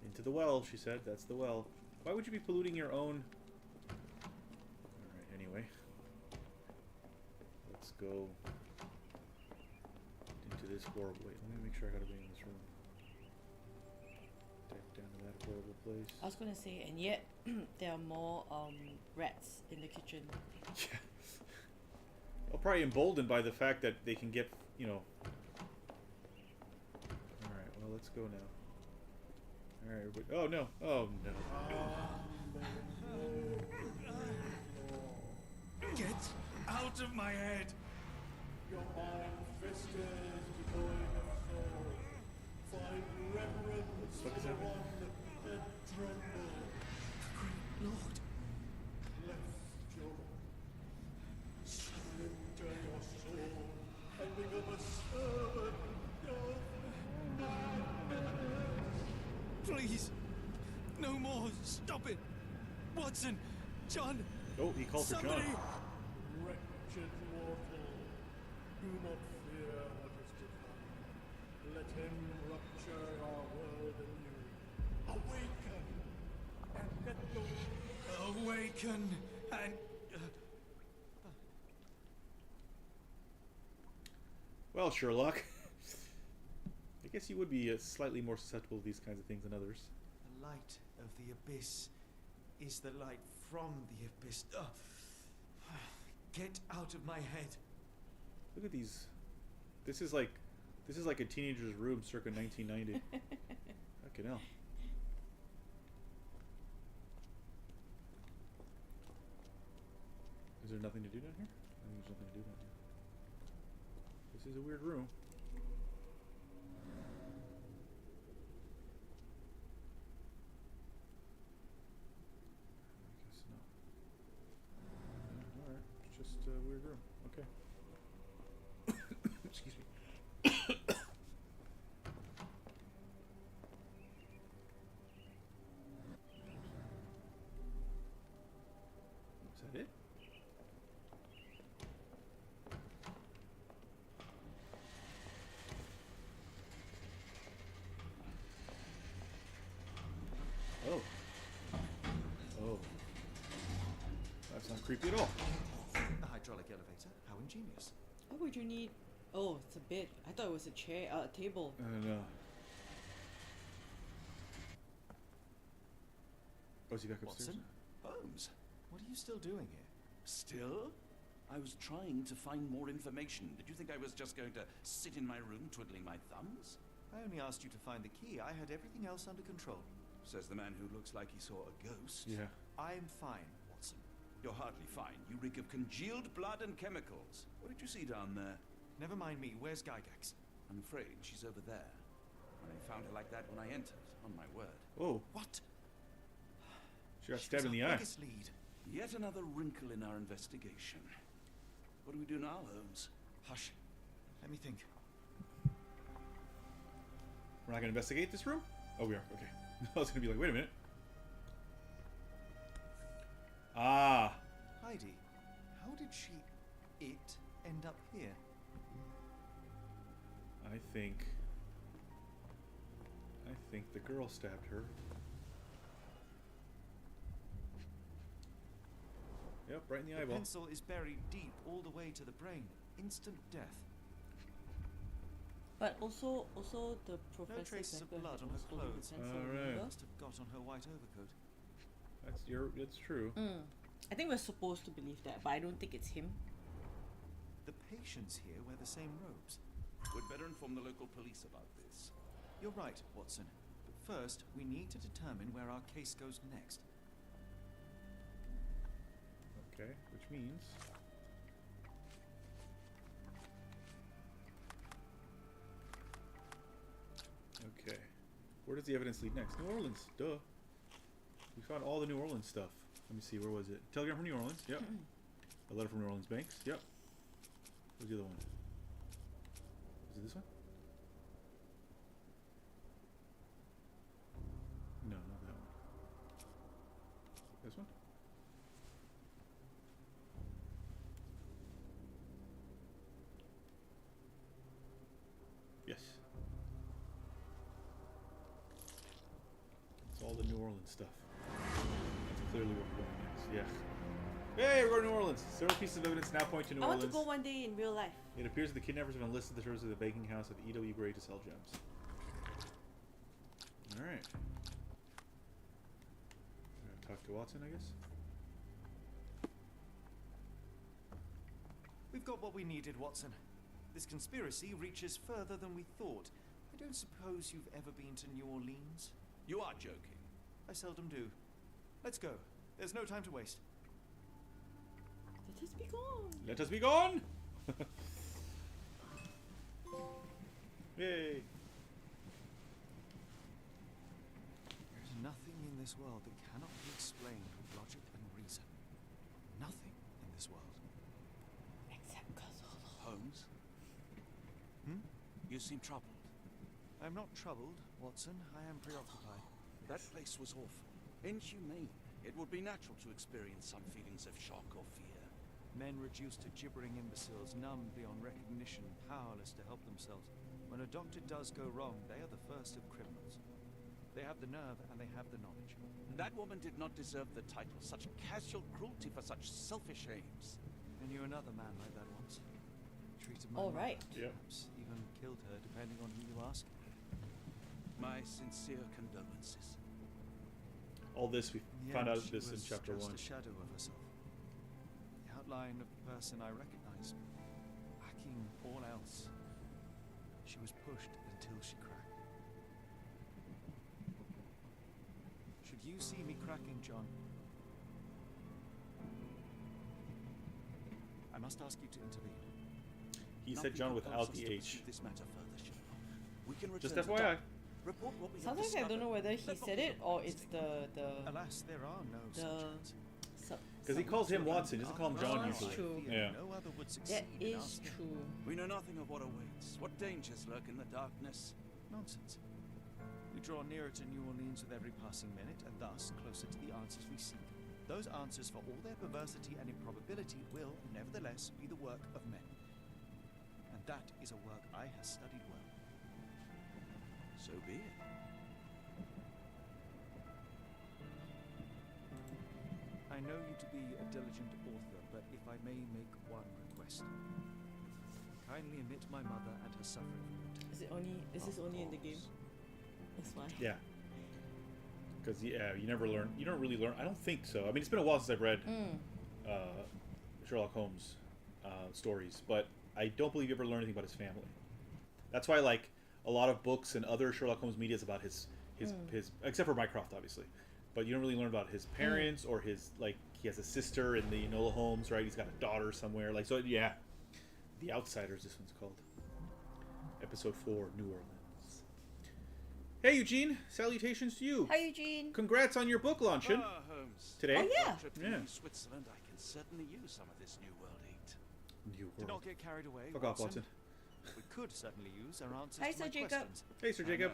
Into the well, she said. That's the well. Why would you be polluting your own? Alright, anyway. Let's go into this horrible... Wait, let me make sure I gotta be in this room. Dive down to that horrible place. I was gonna say, and yet there are more rats in the kitchen. Yeah. Well, probably emboldened by the fact that they can get, you know... Alright, well, let's go now. Alright, everybody... Oh, no. Oh, no. Get out of my head! Your iron-fisted, devoid of soul, find reverence for the one that trembled. Great Lord! Bless your surrender your soul and become a servant of madness. Stop it! Watson! John! Oh, he called for John. Somebody! Wretched mortal, do not fear what is to come. Let him rupture our world anew. Awaken, and let the... Awaken and... Well, Sherlock. I guess you would be slightly more susceptible to these kinds of things than others. The light of the abyss is the light from the abyss. Get out of my head. Look at these. This is like a teenager's room circa 1990. Fucking hell. Is there nothing to do down here? I think there's nothing to do down here. This is a weird room. I guess not. Alright, it's just a weird room. Okay. Excuse me. Is that it? Oh. Oh. That's not creepy at all. A hydraulic elevator? How ingenious. Why would you need... Oh, it's a bed. I thought it was a chair, a table. I don't know. Oh, is he back upstairs? Watson? Holmes? What are you still doing here? Still? I was trying to find more information. Did you think I was just going to sit in my room twiddling my thumbs? I only asked you to find the key. I had everything else under control. Says the man who looks like he saw a ghost. Yeah. I'm fine, Watson. You're hardly fine. You reek of congealed blood and chemicals. What did you see down there? Never mind me. Where's Gygax? I'm afraid she's over there. I found her like that when I entered, on my word. Oh. What? She got stabbed in the eye. Biggest lead. Yet another wrinkle in our investigation. What do we do now, Holmes? Hush. Let me think. We're not going to investigate this room? Oh, we are. Okay. I was going to be like, wait a minute. Ah. Heidi, how did it end up here? I think the girl stabbed her. Yep, right in the eyeball. The pencil is buried deep all the way to the brain. Instant death. But also the No professor's traces of weapon blood had on her also the clothes. pencil, Alright. remember? Must have got on her white overcoat. That's true. I think we're supposed to believe that, but I don't think it's him. The patients here wear the same robes. We'd better inform the local police about this. You're right, Watson. But first, we need to determine where our case goes next. Okay, which means... Okay. Where does the evidence lead next? New Orleans, duh. We found all the New Orleans stuff. Let me see, where was it? Telegram from New Orleans, yep. A letter from New Orleans banks, yep. Where's the other one? Is it this one? No, not that one. This one? Yes. It's all the New Orleans stuff. That's clearly where we're going next. Yeah. Hey, we're going to New Orleans. Several pieces of evidence now point to New I want Orleans. to go one day in real life. It appears that the kidnappers have enlisted the services of the banking house of E.W. Gray to sell gems. Alright. Talk to Watson, I guess? We've got what we needed, Watson. This conspiracy reaches further than we thought. I don't suppose you've ever been to New Orleans? You are joking. I seldom do. Let's go. There's no time to waste. Let us be gone. Let us be gone! Yay! There's nothing in this world that cannot be explained with logic and reason. Nothing in this world. Except Cthulhu. Holmes? You seem troubled. I'm not troubled, Watson. I am preoccupied. That place was awful. Inhumane. It would be natural to experience some feelings of shock or fear. Men reduced to gibbering imbeciles, numb beyond recognition, powerless to help themselves. When a doctor does go wrong, they are the first of criminals. They have the nerve and they have the knowledge. That woman did not deserve the title. Such casual cruelty for such selfish aims. I knew another man like that once. Treated my All mother, right. perhaps even killed her, depending on who you ask. My sincere condolences. All this, we In the found end, out she this in was chapter just 1. a shadow of herself. The outline of the person I recognized, lacking all else. She was pushed until she cracked. Should you see me cracking, John, I must ask you to intervene. He Now said we John propose without us the to H. pursue this matter further, Sherlock. We can Just return to FYI. Doc. Report what we have Sometimes I don't know discovered. whether he said it or it's the Alas, there are no subjects. Because he calls him Watson, he doesn't call him John Oh, that's usually. true. Yeah. No other would That succeed in is asking. true. We know nothing of what awaits. What dangers lurk in the darkness? Nonsense. We draw nearer to New Orleans with every passing minute, and thus closer to the answers we seek. Those answers, for all their perversity and improbability, will, nevertheless, be the work of men. And that is a work I have studied well. So be it. I know you to be a diligent author, but if I may make one request. Kindly omit my mother and her suffering from your Is it only? Is this only in the game? That's why. Yeah. Because, yeah, you never learn. You don't really learn. I don't think so. I mean, it's been a while since I've read Sherlock Holmes stories, but I don't believe you ever learn anything about his family. That's why, like, a lot of books and other Sherlock Holmes media is about his except for Mycroft, obviously. But you don't really learn about his parents or his, like, he has a sister in the Enola Holmes, right? He's got a daughter somewhere. Like, so, yeah. The Outsiders, this one's called. Episode 4, New Orleans. Hey, Eugene. Salutations to you. Hi, Eugene. Congrats on your book launching. Holmes. Today? Oh, yeah. Trip to Switzerland, I can certainly use some of this New World aid. New Do World. not get carried away, Fuck off, Watson. We could certainly use our answers Hi, to Sir my Jacob. questions. Hey, Sir Jacob.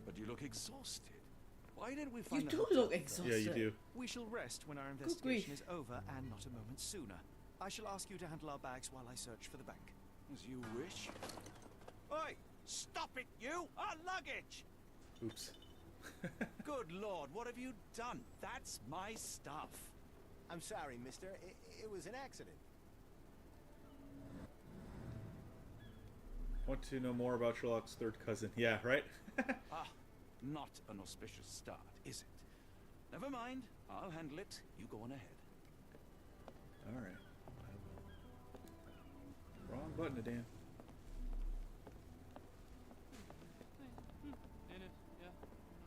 But you look exhausted. Why didn't we You find a do hotel look first? exhausted. Yeah, you do. We shall rest when our grief. investigation is over, and not a moment sooner. I shall ask you to handle our bags while I search for the bank. As you wish. Oi! Stop it, you! Our luggage! Oops. Good Lord, what have you done? That's my stuff. I'm sorry, mister. It was an accident. Want to know more about Sherlock's third cousin? Yeah, right? Not an auspicious start, is it? Never mind. I'll handle it. You go on ahead. Alright. Wrong button, Dan.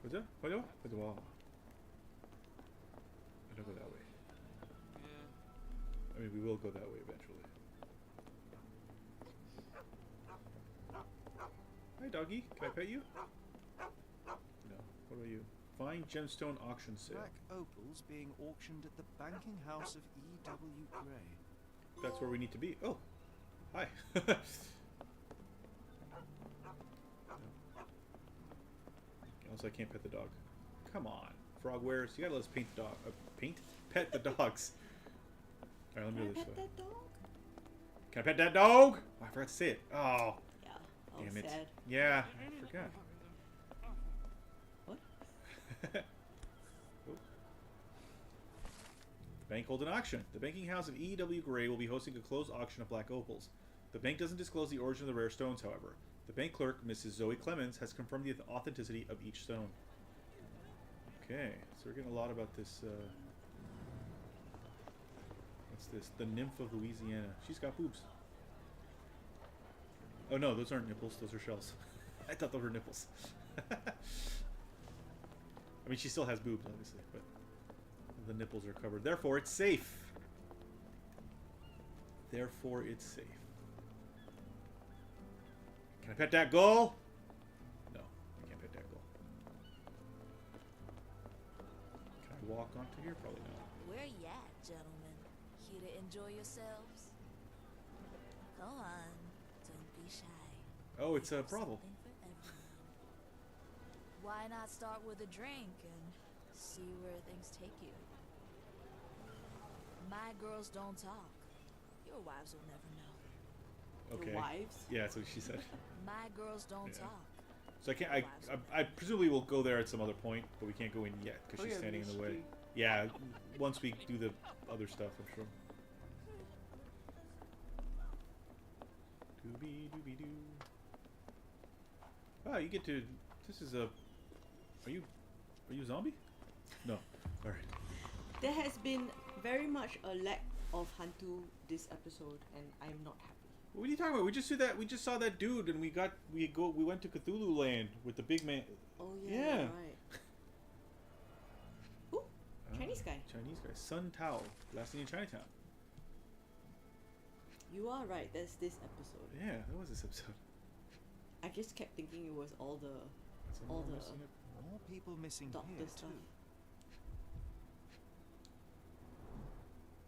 What's that? What? What's the wall? I don't go that way. I mean, we will go that way eventually. Hi, doggy. Can I pet you? No. What about you? Find gemstone auction sale. Black opals being auctioned at the banking house of E.W. Gray. That's where we need to be. Oh, hi. Also, I can't pet the dog. Come on, frog wearers. You gotta let us paint the dog. Pet the dogs. All right, let me go this way. That dog? Can I pet that dog? Oh, I forgot to say it. Oh, Yeah. damn it. Sad. Yeah, I forgot. What? Oh. The bank holds an auction. The banking house of E.W. Gray will be hosting a closed auction of black opals. The bank doesn't disclose the origin of the rare stones, however. The bank clerk, Mrs. Zoe Clemens, has confirmed the authenticity of each stone. Okay, so we're getting a lot about this, what's this? The Nymph of Louisiana. She's got boobs. Oh no, those aren't nipples, those are shells. I thought those were nipples. I mean, she still has boobs, obviously, but the nipples are covered. Therefore, it's safe. Therefore, it's safe. Can I pet that gull? No, I can't pet that gull. Can I walk onto here? Probably not. Where you at, gentlemen? Here to enjoy yourselves? Go on, don't be shy. Oh, it's a brothel. Something for everyone. Why not start with a drink and See where things take you. My girls don't talk. Your wives will never know. Okay. Your wives? Yeah, that's what she said. My girls don't Yeah. talk. So I can't. I presumably will go there at some other point, but we can't go in yet because she's standing in the way. Yeah, once we do the other stuff, I'm sure. Doobie doobie doo. Wow, you get to. This is a. Are you a zombie? No. All right. There has been very much a lack of Hantu this episode, and I'm not happy. What are you talking about? We just saw that dude, and we went to Cthulhu Land with the big man. Oh yeah. Right. Ooh, Chinese guy. Chinese guy. Sun Tao, last in Chinatown. You are right. That's this episode. Yeah, that was this episode. I just kept thinking it was all the More people missing doctor here stuff. too.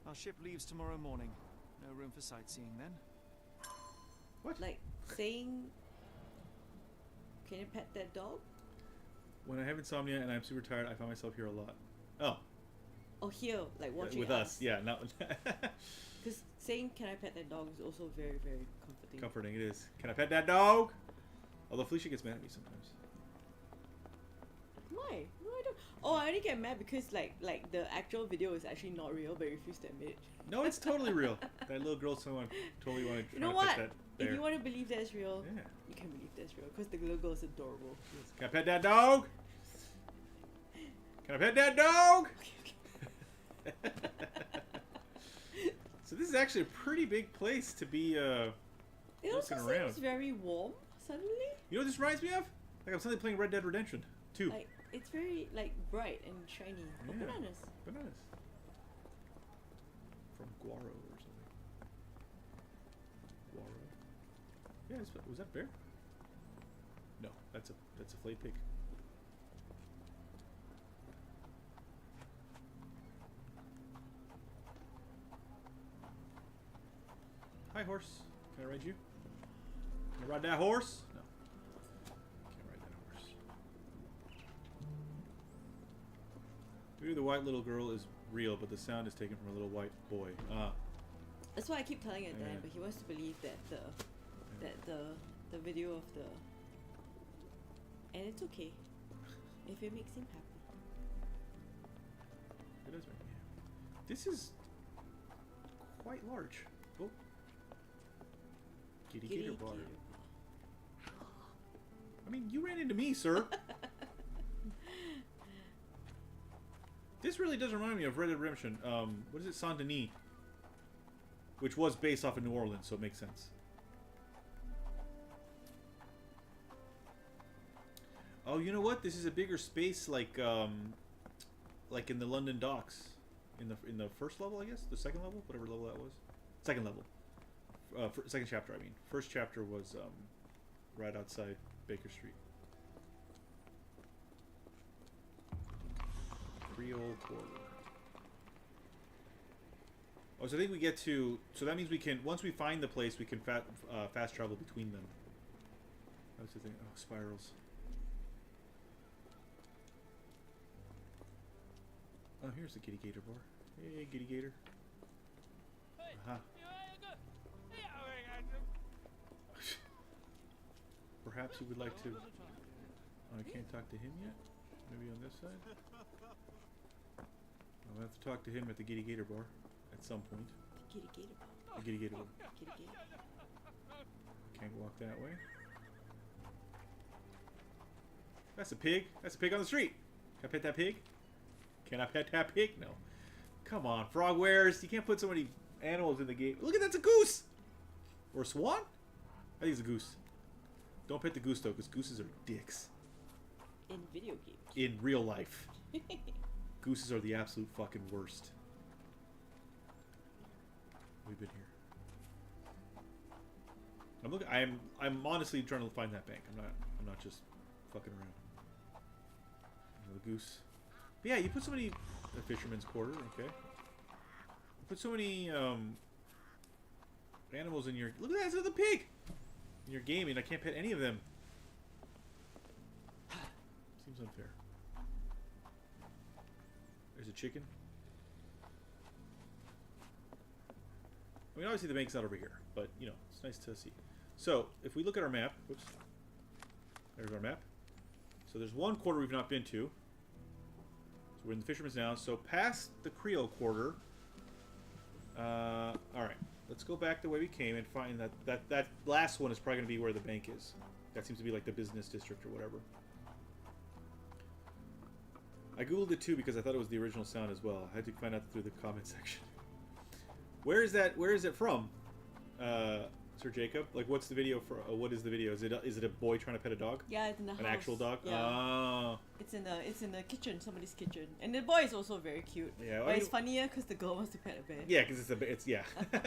Our ship leaves tomorrow morning. No room for sightseeing then. What? Like saying, can you pet that dog? When I have insomnia and I'm super tired, I find myself here a lot. Oh. Oh, here, like watching with us. Yeah, not. Because saying, can I pet that dog is also very, very comforting. Comforting, it is. Can I pet that dog? Although Felicia gets mad at me sometimes. Why? No, I don't. Oh, I only get mad because like the actual video is actually not real, but I refuse to admit it. No, it's totally real. That little girl, someone totally wanted to You know pet what? that If bear. you want to believe that's real, Yeah. you can believe that's real because the little girl is adorable. Can I pet that dog? Can I pet that dog? So this is actually a pretty big place to be It also looking around. seems very warm suddenly. You know what this reminds me of? Like I'm suddenly playing Red Dead Redemption 2. Like it's very like bright and shiny. Oh, Yeah. bananas. Bananas. From Guaro or something. Guaro. Yeah, was that bear? No, that's a flayed pig. Hi, horse. Can I ride you? Can I ride that horse? No. Can't ride that horse. Maybe the white little girl is real, but the sound is taken from a little white boy. That's why I keep telling it Dan, Yeah. but he wants to believe that the video of the, and it's okay if it makes him happy. It does make me happy. This is quite large. Oh. Kitty Gator Bar. I mean, you ran into me, sir. This really does remind me of Red Dead Redemption. What is it? Saint Denis. Which was based off of New Orleans, so it makes sense. Oh, you know what? This is a bigger space, like in the London docks, in the first level, I guess, the second level, whatever level that was, second level, second chapter. I mean, first chapter was right outside Baker Street. Creole Quarter. Oh, so I think we get to. So that means we can. Once we find the place, we can fast travel between them. That's the thing. Oh, spirals. Oh, here's the Kitty Gator bar. Hey, Kitty Gator. Aha. Perhaps you would like to. Oh, I can't talk to him yet. Maybe on this side. I'll have to talk to him at the Kitty Gator bar at some point. The Kitty Gator bar. The Kitty Gator bar. Kitty Gator. Can't walk that way. That's a pig. That's a pig on the street. Can I pet that pig? Can I pet that pig? No. Come on, frog wares. You can't put so many animals in the game. Look at that's a goose. Or a swan? I think it's a goose. Don't pet the goose though, because gooses are dicks. In video games. In real life. Gooses are the absolute fucking worst. We've been here. I'm looking. I'm honestly trying to find that bank. I'm not just fucking around. Another goose. But yeah, you put so many. The fisherman's quarter. Okay. You put so many animals in your. Look at that! It's another pig. In your game, and I can't pet any of them. Seems unfair. There's a chicken. I mean, obviously the bank's not over here, but, you know, it's nice to see. So, if we look at our map... Whoops. There's our map. So there's one quarter we've not been to. So we're in the Fisherman's now. So past the Creole Quarter... alright. Let's go back the way we came and find that last one is probably going to be where the bank is. That seems to be like the business district or whatever. I googled it too because I thought it was the original sound as well. I had to find out through the comment section. Where is that? Where is it from, Sir Jacob? Like, what's the video for? What is the video? Is it a boy trying to pet a dog? Yeah, it's in the house. An actual dog? Yeah. Oh. It's in the kitchen, somebody's kitchen, and the boy is also very cute. Yeah, but it's funnier because the girl wants to pet a bear. Yeah, because it's yeah. I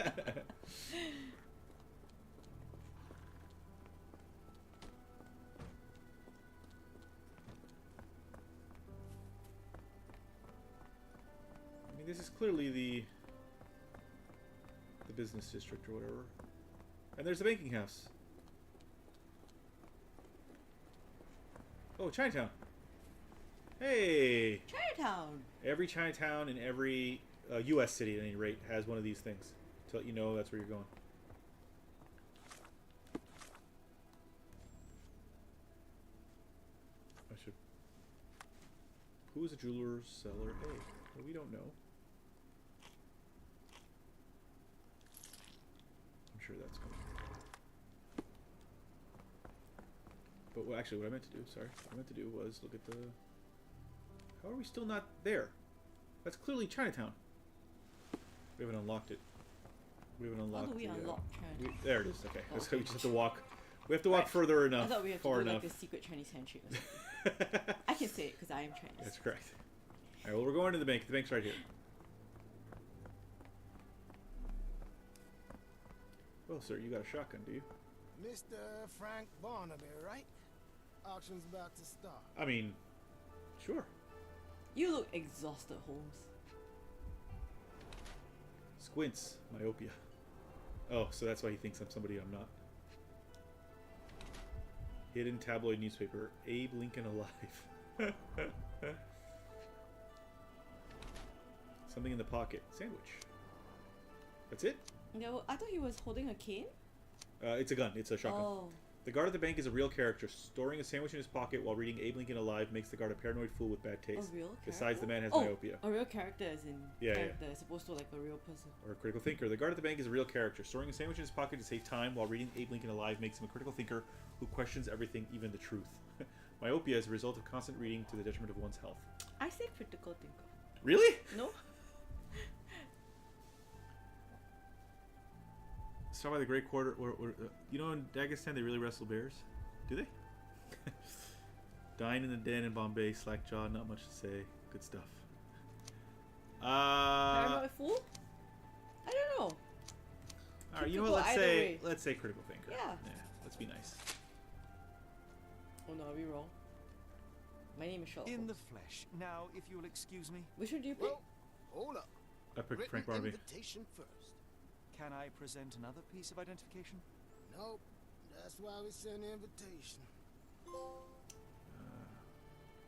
mean, this is clearly the business district or whatever. And there's the banking house. Oh, Chinatown. Hey! Chinatown! Every Chinatown in every U.S. city, at any rate, has one of these things to let you know that's where you're going. Who is a jeweler's seller? Hey, well, we don't know. I'm sure that's coming. But well, actually, what I meant to do, was look at the... How are we still not there? That's clearly Chinatown. We haven't unlocked it. We haven't unlocked it. How do we unlock Chinatown? There it is. Okay. Oh. So we just have to walk. We have to walk further enough. I thought we had far to do enough. like a secret Chinese handshake or something. I can say it because I am Chinese. That's correct. All right. Well, we're going to the bank. The bank's right here. Well, sir, you got a shotgun, do you? Mr. Frank Barnaby, right? Auction's about to start. I mean, sure. You look exhausted, Holmes. Squints. Myopia. Oh, so that's why he thinks I'm somebody I'm not. Hidden tabloid newspaper. Abe Lincoln alive. Something in the pocket. Sandwich. That's it? Yeah, well, I thought he was holding a cane. It's a gun. It's a shotgun. Oh. The guard at the bank is a real character. Storing a sandwich in his pocket while reading Abe Lincoln Alive makes the guard a paranoid fool with bad taste. A real character? Besides, the man has myopia. A real character as in character, as opposed to like a real person. Or a critical thinker. The guard at the bank is a real character. Storing a sandwich in his pocket to save time while reading Abe Lincoln Alive makes him a critical thinker who questions everything, even the truth. Myopia is a result of constant reading to the detriment of one's health. I say critical thinker. Really? No. Start by the Great Quarter. You know, in Dagestan they really wrestle bears. Do they? Dine in the den in Bombay. Slackjaw. Not much to say. Good stuff. Paranoid fool? I don't know. All right. You know what? Let's say critical thinker. Yeah. Let's be nice. Oh no, are we wrong? My name is Sherlock. In the flesh. Now, if you'll excuse me. Which one do you pick? Well, hold up. I picked Frank Barnaby. Invitation first. Can I present another piece of identification? Nope. That's why we send the invitation.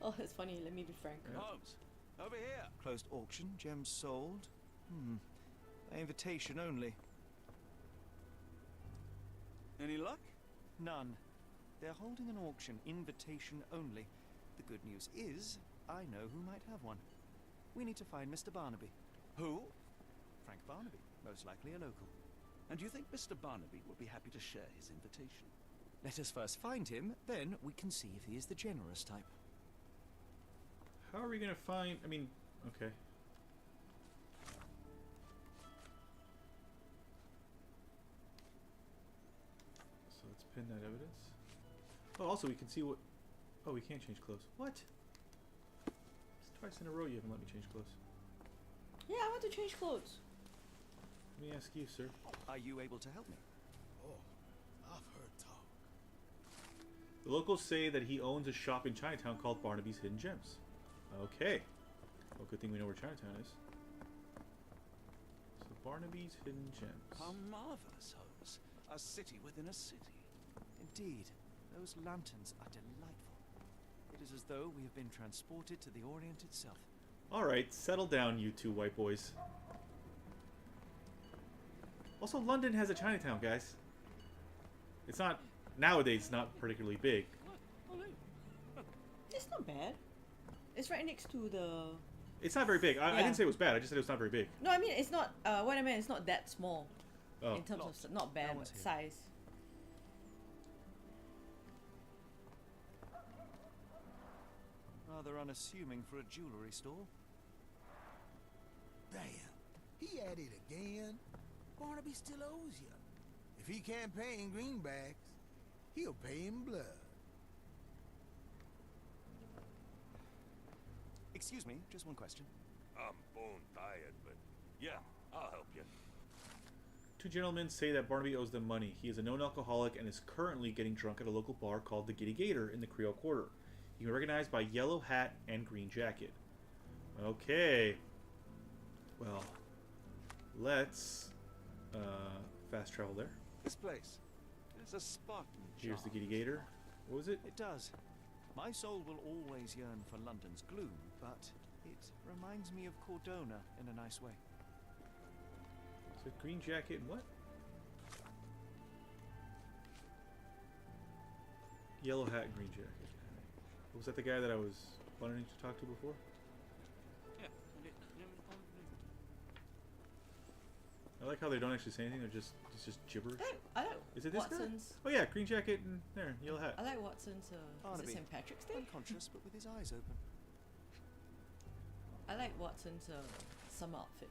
Oh, that's funny. Let me be frank. Holmes, over here. Closed auction. Gems sold. By invitation only. Any luck? None. They're holding an auction. Invitation only. The good news is, I know who might have one. We need to find Mr. Barnaby. Who? Frank Barnaby. Most likely a local. And do you think Mr. Barnaby would be happy to share his invitation? Let us first find him, then we can see if he is the generous type. How are we going to find... I mean, okay. So let's pin that evidence. Oh, also we can see what... Oh, we can't change clothes. What? It's twice in a row you haven't let me change clothes. Yeah, I want to change clothes. Let me ask you, sir. Are you able to help me? Oh, I've heard talk. The locals say that he owns a shop in Chinatown called Barnaby's Hidden Gems. Okay. Well, good thing we know where Chinatown is. So Barnaby's Hidden Gems. How marvelous, Holmes. A city within a city. Indeed. Those lanterns are delightful. It is as though we have been transported to the Orient itself. Alright, settle down, you two white boys. Also, London has a Chinatown, guys. It's not, nowadays, it's not particularly big. It's not bad. It's right next to the... It's not very big. I didn't say it was bad, I just said it was not very big. No, I mean, it's not, what I meant, it's not that small. Oh. In terms of, not bad, but size. Rather unassuming for a jewellery store. Damn, he at it again. Barnaby still owes you. If he can't pay in greenbacks, he'll pay in blood. Excuse me, just one question. I'm bone tired, but yeah, I'll help you. Two gentlemen say that Barnaby owes them money. He is a known alcoholic and is currently getting drunk at a local bar called the Giddy Gator in the Creole Quarter. You can recognize by yellow hat and green jacket. Okay. Well, let's fast travel there. This place. It's a Spartan Here's the charm. Giddy Gator. What was it? It does. My soul will always yearn for London's gloom, but it reminds me of Cordona in a nice way. So green jacket and what? Yellow hat and green jacket. Was that the guy that I was wanting to talk to before? I like how they don't actually say anything, they're just, it's just gibberish. I like Is it this Watson's... guy? Oh yeah, green jacket and there, yellow hat. I like Watson's, is Barnaby. it St. Patrick's Day? Unconscious, but with his eyes open. I like Watson's summer outfit.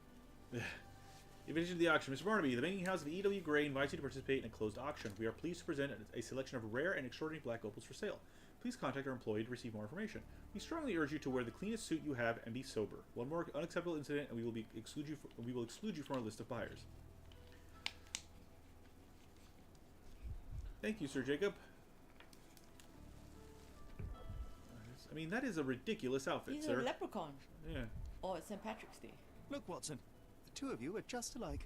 Invitation to the auction. Mr. Barnaby, the banking house of E.W. Gray invites you to participate in a closed auction. We are pleased to present a selection of rare and extraordinary black opals for sale. Please contact our employee to receive more information. We strongly urge you to wear the cleanest suit you have and be sober. One more unacceptable incident, and we will exclude you from our list of buyers. Thank you, Sir Jacob. I mean, that is a ridiculous outfit, He's sir. a leprechaun. Yeah. Oh, it's St. Patrick's Day. Look, Watson. The two of you are just alike.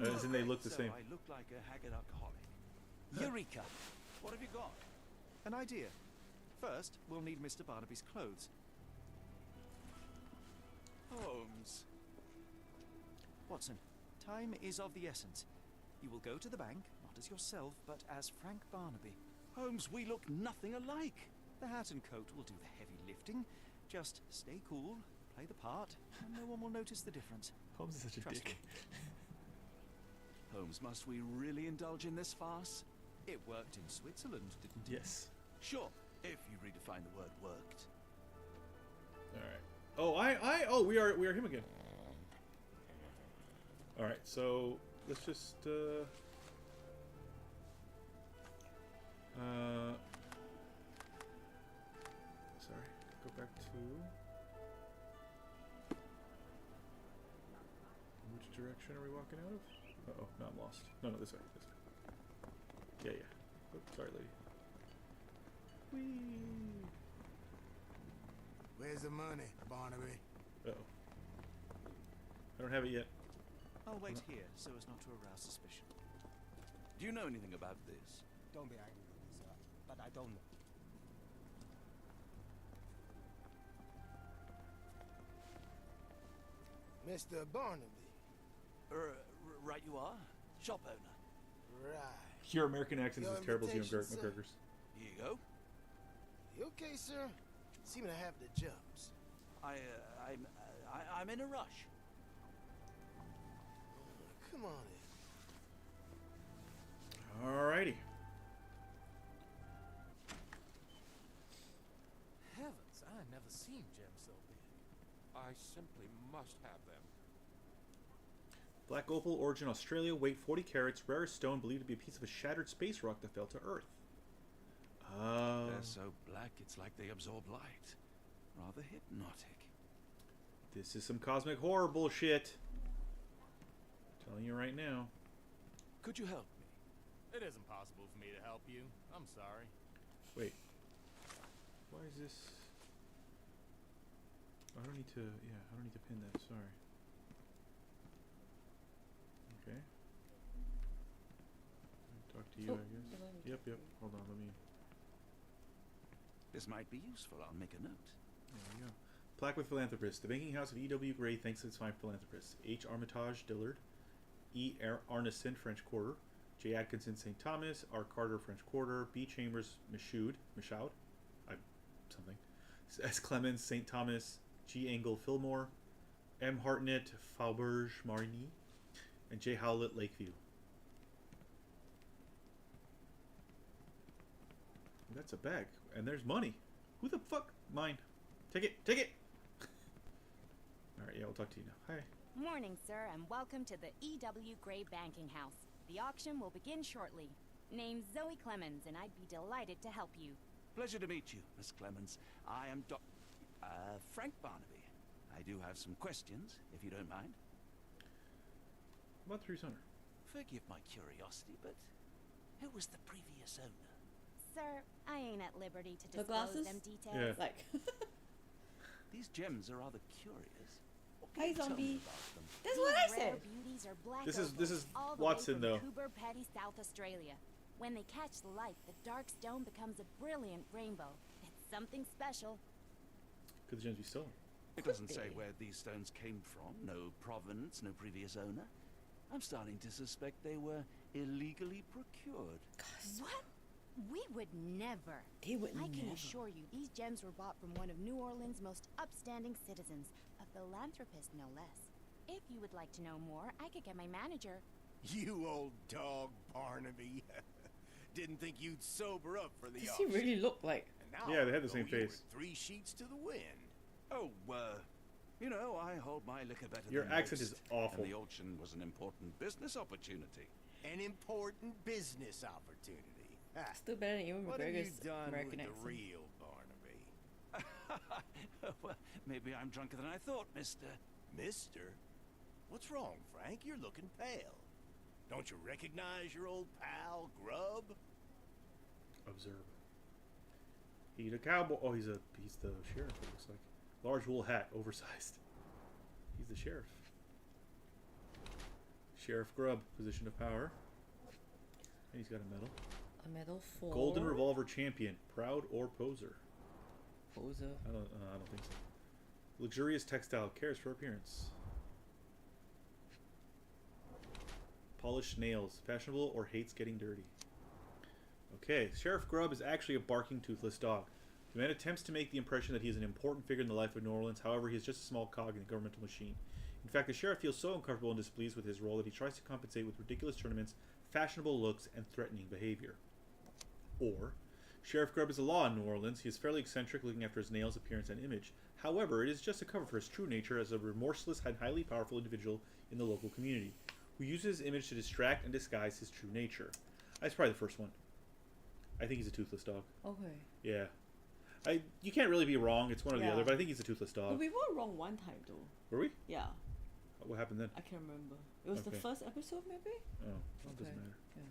As in they look the same. I look like a haggard alcoholic. Eureka! What have you got? An idea. First, we'll need Mr. Barnaby's clothes. Holmes. Watson, time is of the essence. You will go to the bank, not as yourself, but as Frank Barnaby. Holmes, we look nothing alike. The hat and coat will do the heavy lifting. Just stay cool, play the part, and no one will notice the difference. Holmes is such a Trust dick. me. Holmes, must we really indulge in this farce? It worked in Switzerland, didn't it? Yes. Sure, if you redefine the word worked. All right. Oh, we are him again. All right, so let's just sorry, go back to which direction are we walking out of? Uh oh, no, I'm lost. No, this way. This way. Yeah. Oops, sorry, lady. Whee! Where's the money, Barnaby? Uh oh. I don't have it yet. I'll wait here so as not to arouse suspicion. Do you know anything about this? Don't be angry with me, sir, but I don't know. Mr. Barnaby. Right you are. Shop owner. Right. Your American accent is Your as terrible as Ian invitation, sir. McGregor's. Here you go. You okay, sir? Seem to have the jumps. I'm in a rush. Come on in. Alrighty. Heavens, I never seen gems so big. I simply must have them. Black opal, origin Australia, weight 40 carats, rarest stone believed to be a piece of a shattered space rock that fell to Earth. Oh. They're so black, it's like they absorb light. Rather hypnotic. This is some cosmic horror bullshit. Telling you right now. Could you help me? It isn't possible for me to help you. I'm sorry. Wait. Why is this? I don't need to. Yeah, I don't need to pin that. Sorry. Okay. Talk to you, I guess. Yep. Hold on. Let me. This might be useful. I'll make a note. There we go. Plaque with philanthropists. The banking house of E.W. Gray thanks its fine philanthropists. H. Armitage Dillard, E. Arneson, French Quarter, J. Atkinson, St. Thomas, R. Carter, French Quarter, B. Chambers, Michaud, something, S. Clemens, St. Thomas, G. Engel, Fillmore, M. Hartnett, Faubourg, Marigny, and J. Howlett, Lakeview. That's a bag, and there's money. Who the fuck? Mine. Take it. Take it. All right, yeah, we'll talk to you now. Hi. Morning, sir, and welcome to the E.W. Gray Banking House. The auction will begin shortly. Name's Zoe Clemens, and I'd be delighted to help you. Pleasure to meet you, Miss Clemens. I am Frank Barnaby. I do have some questions, if you don't mind. About Therese Hunter. Forgive my curiosity, but who was the previous owner? Sir, I ain't at liberty to Her disclose glasses? them details. Yeah. Like, These gems are rather curious. What can hi you tell me zombie. about them? That's These what I rare said. beauties are black This is opals, all the Watson, way though. from Coober Pedy, South Australia. When they catch the light, the dark stone becomes a brilliant rainbow. It's something special. Could the gems be stolen? It doesn't say where these stones came from. No provenance, no previous owner. I'm starting to suspect they were illegally procured. What? We would never. They would I can never. assure you, these gems were bought from one of New Orleans' most upstanding citizens, a philanthropist no less. If you would like to know more, I could get my manager. You old dog, Barnaby. Didn't think you'd sober up for the Does he auction. really look like? And now Yeah, they had the I same know you face. were 3 sheets to the wind. Oh, you know, I hold my liquor better Your than accent most, is awful. And the auction was an important business opportunity. An important business opportunity. Ha. Still better than Ewan What have you McGregor's done American with accent. the real Barnaby? Well, maybe I'm drunker than I thought, mister. Mister? What's wrong, Frank? You're looking pale. Don't you recognize your old pal, Grub? Observe. He's a cowboy. Oh, he's the sheriff, it looks like. Large wool hat, oversized. He's the sheriff. Sheriff Grubb, position of power. And he's got a medal. A medal for Golden Revolver Champion, proud or poser. Poser. I don't think so. Luxurious textile, cares for appearance. Polished nails, fashionable or hates getting dirty. Okay, Sheriff Grubb is actually a barking, toothless dog. The man attempts to make the impression that he is an important figure in the life of New Orleans. However, he is just a small cog in the governmental machine. In fact, the sheriff feels so uncomfortable and displeased with his role that he tries to compensate with ridiculous tournaments, fashionable looks, and threatening behavior. Or, Sheriff Grubb is a law in New Orleans. He is fairly eccentric, looking after his nails, appearance, and image. However, it is just a cover for his true nature as a remorseless and highly powerful individual in the local community, who uses his image to distract and disguise his true nature. That's probably the first one. I think he's a toothless dog. Okay. Yeah. You can't really be wrong. It's one or the Yeah. other, but I think he's a toothless But dog. we were wrong one time though. Were we? Yeah. What happened then? I can't remember. It was the Okay. first episode, maybe? Oh, well, it doesn't Okay. matter. Yeah.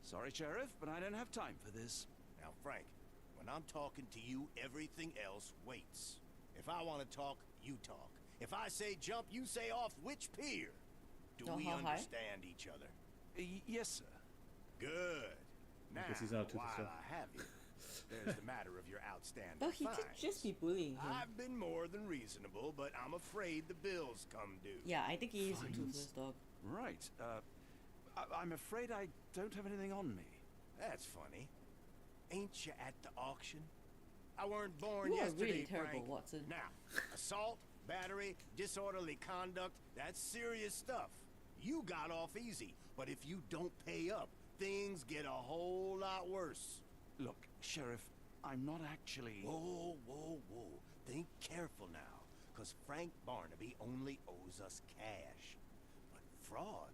Sorry, Sheriff, but I don't have time for this. Now, Frank, when I'm talking to you, everything else waits. If I want to talk, you talk. If I say jump, you say off which pier. Do Oh, we how high? understand each other? Yes, sir. Good. Now, guess he's not a toothless while dog. I have you, there's the matter of your outstanding But he could fines. just be bullying him. I've been more than reasonable, but I'm afraid the bills come due. Yeah, I think he is a Fines? toothless dog. Right. I'm afraid I don't have anything on me. That's funny. Ain't you at the auction? I weren't born You are yesterday, really terrible, Frank. Watson. Now, assault, battery, disorderly conduct, that's serious stuff. You got off easy, but if you don't pay up, things get a whole lot worse. Look, Sheriff, I'm not actually... Whoa, whoa, whoa. Think careful now, because Frank Barnaby only owes us cash. But fraud,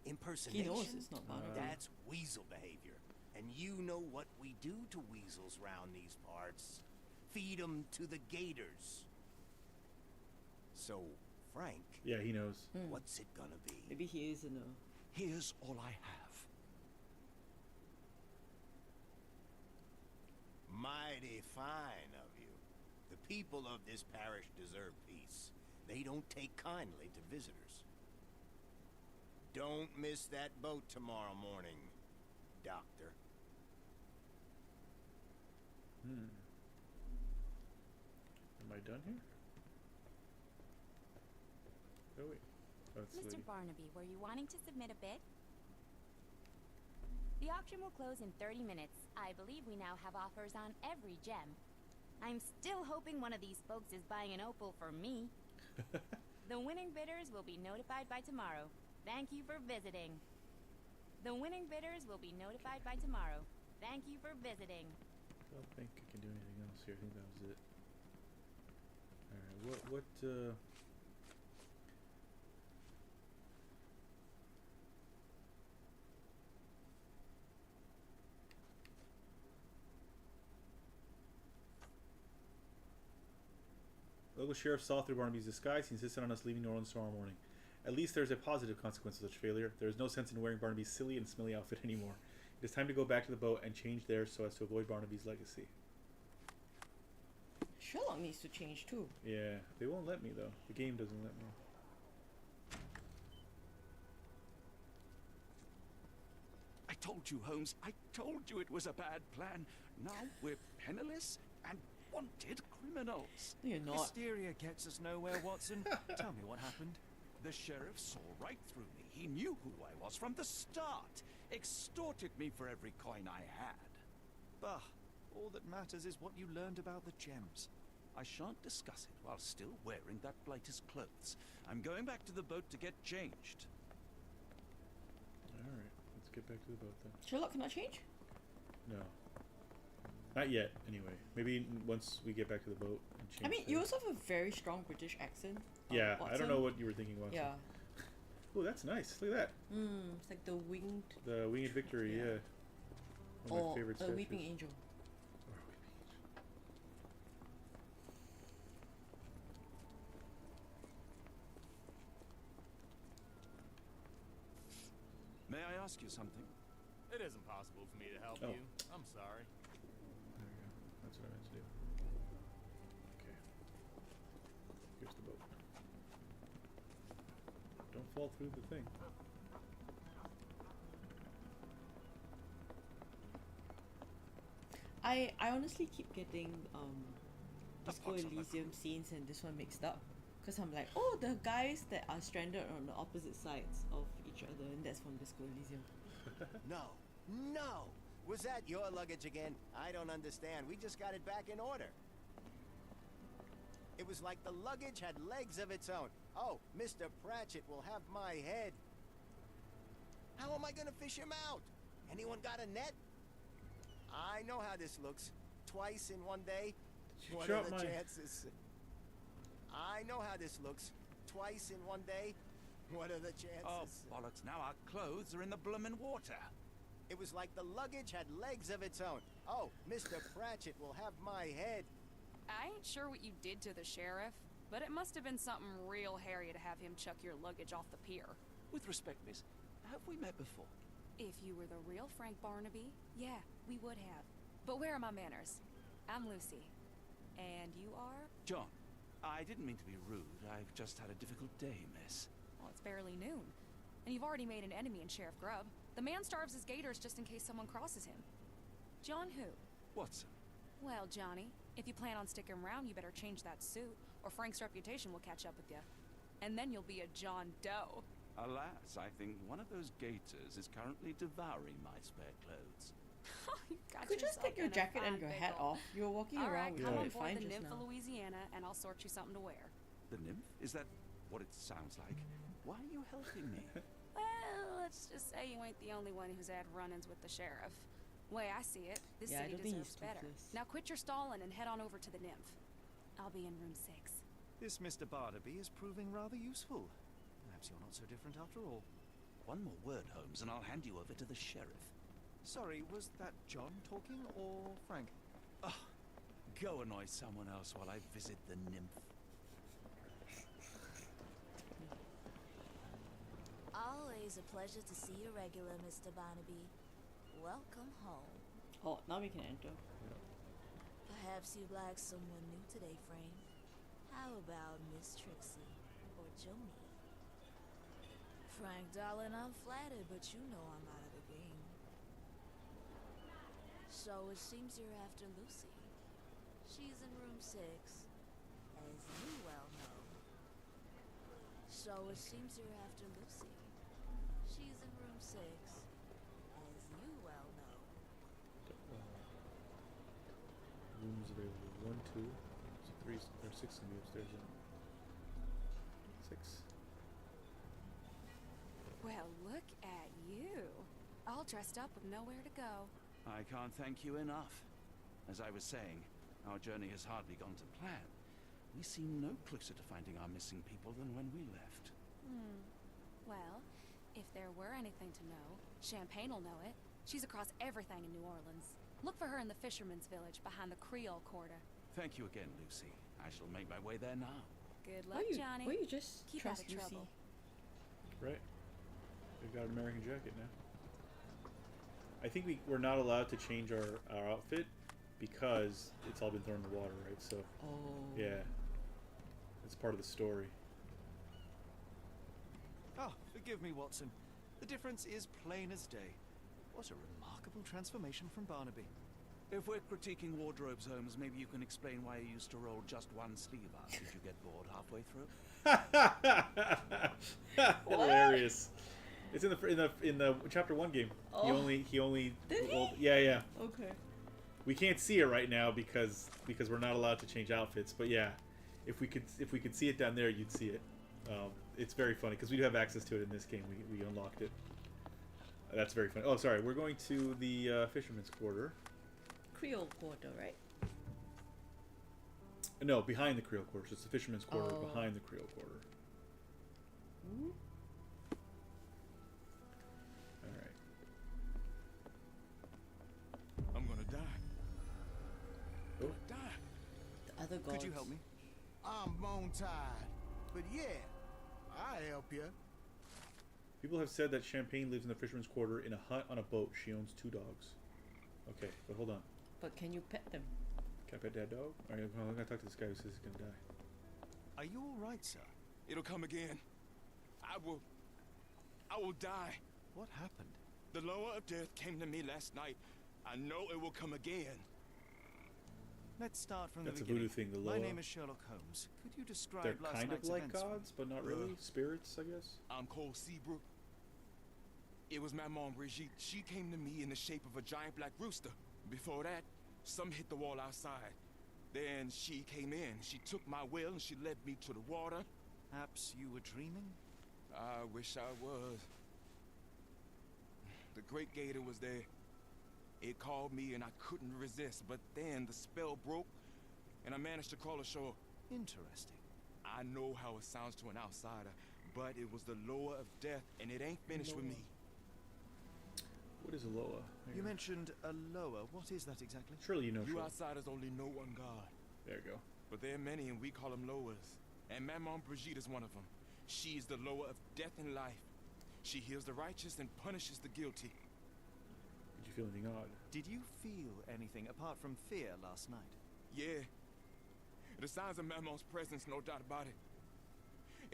impersonation, He knows it's not Barnaby. that's weasel behavior. And you know what we do to weasels round these parts. Feed 'em to the gators. So, Frank, Yeah, he knows. what's it gonna be? Maybe he is in a... Here's all I have. Mighty fine of you. The people of this parish deserve peace. They don't take kindly to visitors. Don't miss that boat tomorrow morning, Doctor. I done here? Oh wait. Oh, it's Mr. lady. Barnaby, were you wanting to submit a bid? The auction will close in 30 minutes. I believe we now have offers on every gem. I'm still hoping one of these folks is buying an opal for me. The winning bidders will be notified by tomorrow. Thank you for visiting. The winning bidders will be notified by tomorrow. Thank you for visiting. I don't think I can do anything else here. I think that was it. Alright, what local sheriff saw through Barnaby's disguise. He insisted on us leaving New Orleans tomorrow morning. At least there's a positive consequence of such failure. There is no sense in wearing Barnaby's silly and smelly outfit anymore. It is time to go back to the boat and change there so as to avoid Barnaby's legacy. Sherlock needs to change too. Yeah, they won't let me though. The game doesn't let me. I told you, Holmes. I told you it was a bad plan. Now we're penniless and wanted criminals. You're not. Hysteria gets us nowhere, Watson. Tell me what happened. The sheriff saw right through me. He knew who I was from the start. Extorted me for every coin I had. Bah, all that matters is what you learned about the gems. I shan't discuss it while still wearing that blighter's clothes. I'm going back to the boat to get changed. Alright, let's get back to the boat then. Sherlock cannot change? No. Not yet, anyway. Maybe once we get back to the boat and change. I mean, you also have a very strong British accent. Yeah, Watson. I don't know what you were thinking, Watson. Yeah. Oh, that's nice. Look at that. It's like the winged. The Winged Victory, yeah. One of my favorite the statues. Weeping Angel. May I ask you something? It isn't possible for me to help Oh. you. I'm sorry. There we go. That's what I meant to do. Okay. Here's the boat. Don't fall through the thing. I honestly keep getting Disco Elysium scenes and this one mixed up. Because I'm like, oh, the guys that are stranded on the opposite sides of each other, and that's from Disco Elysium. No! Was that your luggage again? I don't understand. We just got it back in order. It was like the luggage had legs of its own. Oh, Mr. Pratchett will have my head. How am I gonna fish him out? Anyone got a net? I know how this looks. Twice in one day? What are the chances? I know how this looks. Twice in one day? What are the chances? Oh, bollocks. Now our clothes are in the bloomin' water. It was like the luggage had legs of its own. Oh, Mr. Pratchett will have my head. I ain't sure what you did to the sheriff, but it must have been something real hairy to have him chuck your luggage off the pier. With respect, miss, have we met before? If you were the real Frank Barnaby, yeah, we would have. But where are my manners? I'm Lucy. And you are? John. I didn't mean to be rude. I've just had a difficult day, miss. Well, it's barely noon. And you've already made an enemy in Sheriff Grubb. The man starves his gators just in case someone crosses him. John who? Watson. Well, Johnny, if you plan on sticking around, you better change that suit, or Frank's reputation will catch up with you. And then you'll be a John Doe. Alas, I think one of those gators is currently devouring my spare clothes. Could you just take your jacket and your hat off? You were walking around with come on it board fine the just Nymph now. of Louisiana, and I'll sort you something to wear. The nymph? Is that what it sounds like? Why are you helping me? Well, let's just say you ain't the only one who's had run-ins with the sheriff. Way I see it, this Yeah, I city don't think deserves he's better. toothless. Now quit your stalling and head on over to the Nymph. I'll be in room 6. This Mr. Barnaby is proving rather useful. Perhaps you're not so different after all. One more word, Holmes, and I'll hand you over to the sheriff. Sorry, was that John talking or Frank? Oh, go annoy someone else while I visit the nymph. Always a pleasure to see you regular, Mr. Barnaby. Welcome home. Oh, now we can enter. Perhaps you'd like someone new today, Frank. How about Miss Trixie or Joni? Frank, darling, I'm flattered, but you know I'm out of the game. So it seems you're after Lucy. She's in room 6. So it seems you're after Lucy. She's in room 6, as you well know. Rooms available. 1, 2, 3. There's 6 gonna be upstairs. 6. Well, look at you. All dressed up with nowhere to go. I can't thank you enough. As I was saying, our journey has hardly gone to plan. We seem no closer to finding our missing people than when we left. Well, if there were anything to know, Champagne will know it. She's across everything in New Orleans. Look for her in the fisherman's village behind the Creole Quarter. Thank you again, Lucy. I shall make my way there now. Good luck, Johnny. Why you just keep out trust of Lucy? trouble. Right. We've got an American jacket now. I think we're not allowed to change our outfit because it's all been thrown in the water, right? So, yeah. It's part of the story. Ah, forgive me, Watson. The difference is plain as day. What a remarkable transformation from Barnaby. If we're critiquing wardrobes, Holmes, maybe you can explain why you used to roll just one sleeve up. Did you get bored halfway through? Hilarious. It's in the chapter 1 game. He only rolled, yeah. Okay. We can't see it right now because we're not allowed to change outfits. But yeah, if we could see it down there, you'd see it. It's very funny because we do have access to it in this game. We unlocked it. That's very funny. Oh, sorry. We're going to the Fisherman's Quarter. Creole Quarter, right? No, behind the Creole Quarter. So it's the Fisherman's Quarter behind the Creole Quarter. Ooh. All right. I'm gonna die. Oh. Die. The other gods. Could you help me? I'm bone tired, but yeah, I'll help you. People have said that Champagne lives in the Fisherman's Quarter in a hut on a boat. She owns 2 dogs. Okay, but hold on. But can you pet them? Can I pet that dog? All right, I'm gonna talk to this guy who says he's gonna die. Are you all right, sir? It'll come again. I will die. What happened? The lower of death came to me last night. I know it will come again. Let's start from That's the a beginning. voodoo thing, the My Loa. name is Sherlock Holmes. Could you describe They're last kind of night's like events for me? gods, but not really. Spirits, I guess. I'm Cole Seabrook. It was my mom, Brigitte. She came to me in the shape of a giant black rooster. Before that, some hit the wall outside. Then she came in. She took my will and she led me to the water. Perhaps you were dreaming? I wish I was. The great gator was there. It called me and I couldn't resist, but then the spell broke and I managed to crawl ashore. Interesting. I know how it sounds to an outsider, but it was the lower of death and it ain't finished with me. What is a Loa? You mentioned a lower. What is that exactly? Surely you know. You outsiders only know one God. There you go. But there are many and we call them lowers. And Maman Brigitte is one of them. She is the lower of death and life. She heals the righteous and punishes the guilty. Did you feel anything odd? Did you feel anything apart from fear last night? Yeah. The signs of Maman's presence, no doubt about it.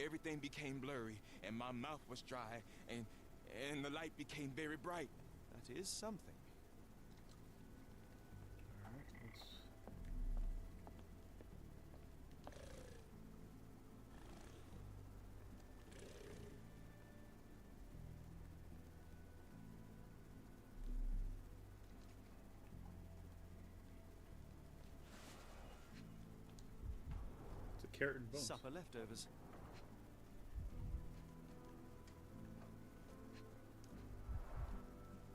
Everything became blurry and my mouth was dry and the light became very bright. That is something. Alright, let's... It's a carrot and bones. Supper leftovers.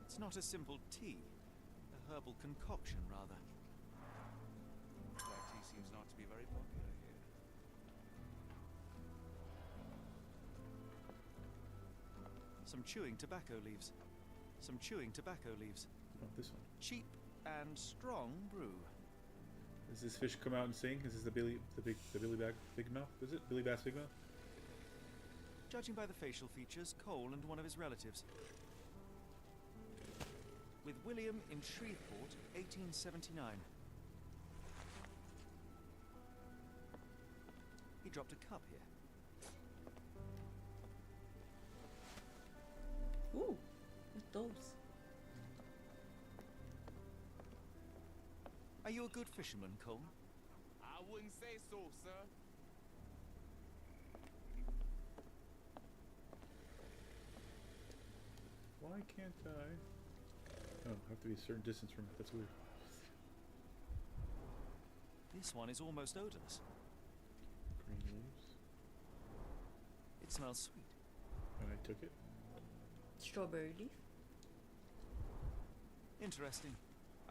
It's not a simple tea. A herbal concoction, rather. Black tea seems not to be very popular here. Some chewing tobacco leaves. Some chewing tobacco leaves. Oh, this one. Cheap and strong brew. Does this fish come out and sing? Is this the Billy Big Mouth? Is it Billy Bass Big Mouth? Judging by the facial features, Cole and one of his relatives. With William in Shreveport, 1879. He dropped a cup here. Ooh, what's those? Are you a good fisherman, Cole? I wouldn't say so, sir. Why can't I? Oh, I have to be a certain distance from it. That's weird. This one is almost odorless. Green leaves. It smells sweet. And I took it. Strawberry leaf. Interesting.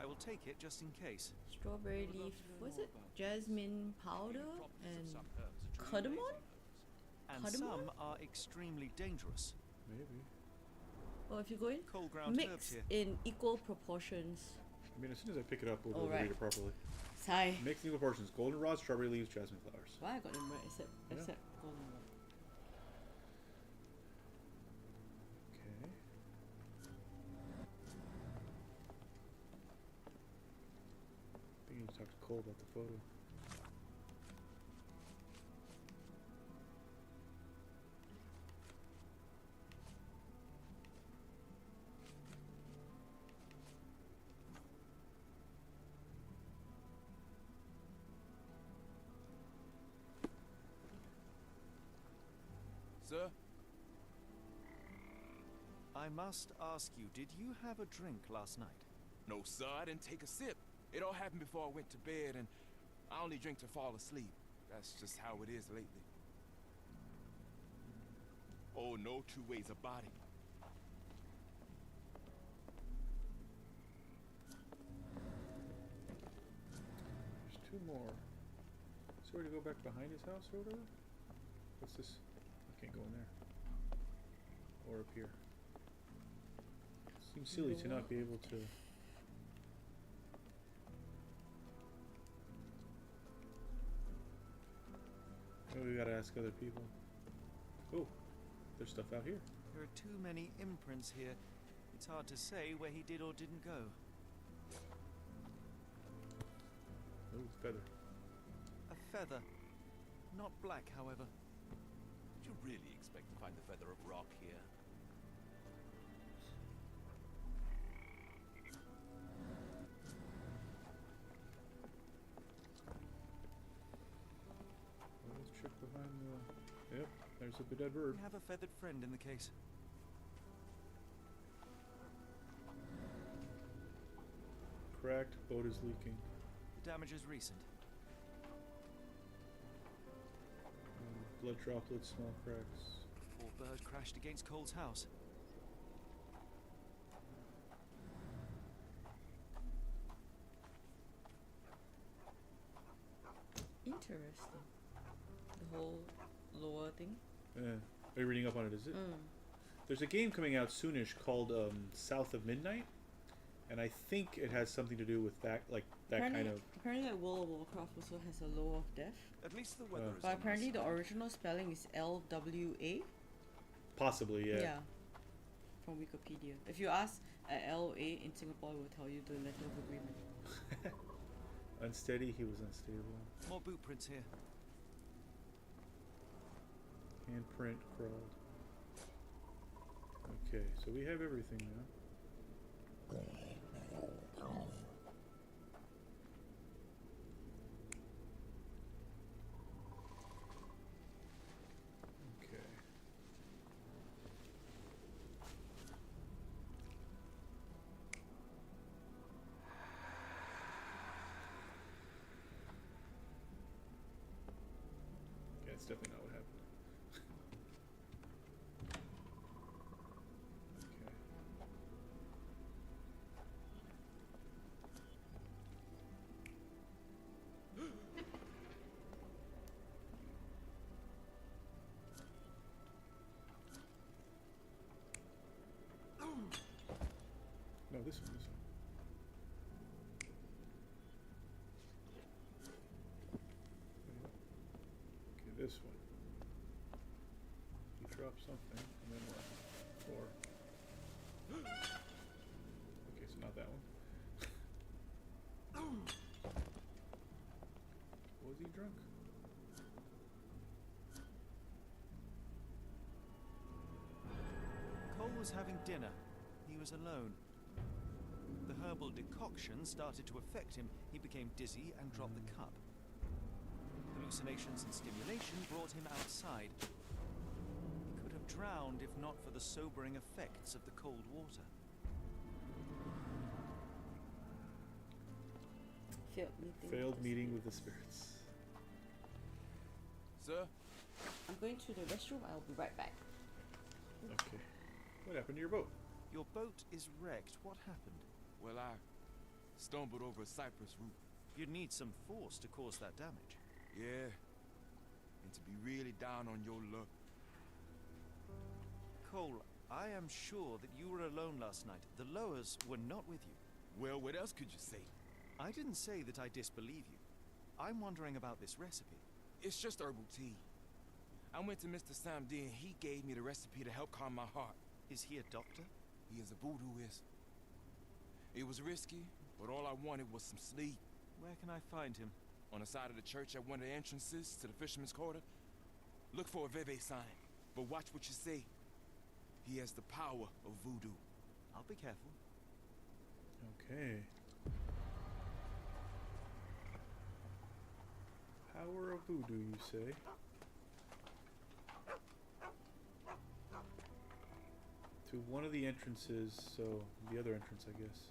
I will take it just in case. Strawberry leaf. Was it jasmine powder and cardamom? And Cardamom? some are extremely dangerous. Maybe. Well, if you go in, Cold ground herbs mix here. in equal proportions. I mean, as soon as I pick it up, we'll be able to Alright. read it properly. Sigh. Mix in equal portions. Goldenrod, strawberry leaves, jasmine flowers. Why I got them right? Except Yeah. goldenrod. Okay. I think you need to talk to Cole about the photo. Sir? I must ask you, did you have a drink last night? No, sir, I didn't take a sip. It all happened before I went to bed, and I only drink to fall asleep. That's just how it is lately. Oh, no two ways about it. There's two more. Is there a way to go back behind his house or whatever? What's this? I can't go in there. Or up here. Seems silly to not be able to. Maybe we gotta ask other people. Oh, there's stuff out here. There are too many imprints here. It's hard to say where he did or didn't go. Oh, feather. A feather. Not black, however. Did you really expect to find the feather of rock here? Let's check behind the. Yep, there's a dead bird. We have a feathered friend in the case. Cracked, boat is leaking. The damage is recent. Blood droplets, small cracks. Poor bird crashed against Cole's house. Interesting. The whole lower thing. Are you reading up on it, is it? Mm. There's a game coming out soonish called South of Midnight, and I think it has something to do with that, like that Apparently, kind of. apparently, like World of Warcraft also has a law of death. At least the weather is But on apparently, our the side. original spelling is LWA. Possibly, yeah. Yeah. From Wikipedia. If you ask LA in Singapore, it will tell you the letter of agreement. Unsteady, he was unstable. More boot prints here. Handprint crawled. Okay, so we have everything now. Okay. Yeah, it's definitely not what happened. No, this one, this one. Okay, this one. You drop something, and then what? Or... Okay, so not that one. Was he drunk? Cole was having dinner. He was alone. The herbal decoction started to affect him. He became dizzy and dropped the cup. Hallucinations and stimulation brought him outside. He could have drowned if not for the sobering effects of the cold water. Failed meeting with the spirits. Sir? I'm going to the restroom. I'll be right back. Okay. What happened to your boat? Your boat is wrecked. What happened? Well, I stumbled over a cypress root. You'd need some force to cause that damage. Yeah. And to be really down on your luck. Cole, I am sure that you were alone last night. The Lowers were not with you. Well, what else could you say? I didn't say that I disbelieve you. I'm wondering about this recipe. It's just herbal tea. I went to Mr. Samdi and he gave me the recipe to help calm my heart. Is he a doctor? He is a voodooist. It was risky, but all I wanted was some sleep. Where can I find him? On the side of the church at one of the entrances to the Fisherman's Quarter. Look for a Veve sign, but watch what you say. He has the power of voodoo. I'll be careful. Okay. Power of voodoo, you say? To one of the entrances, so the other entrance, I guess.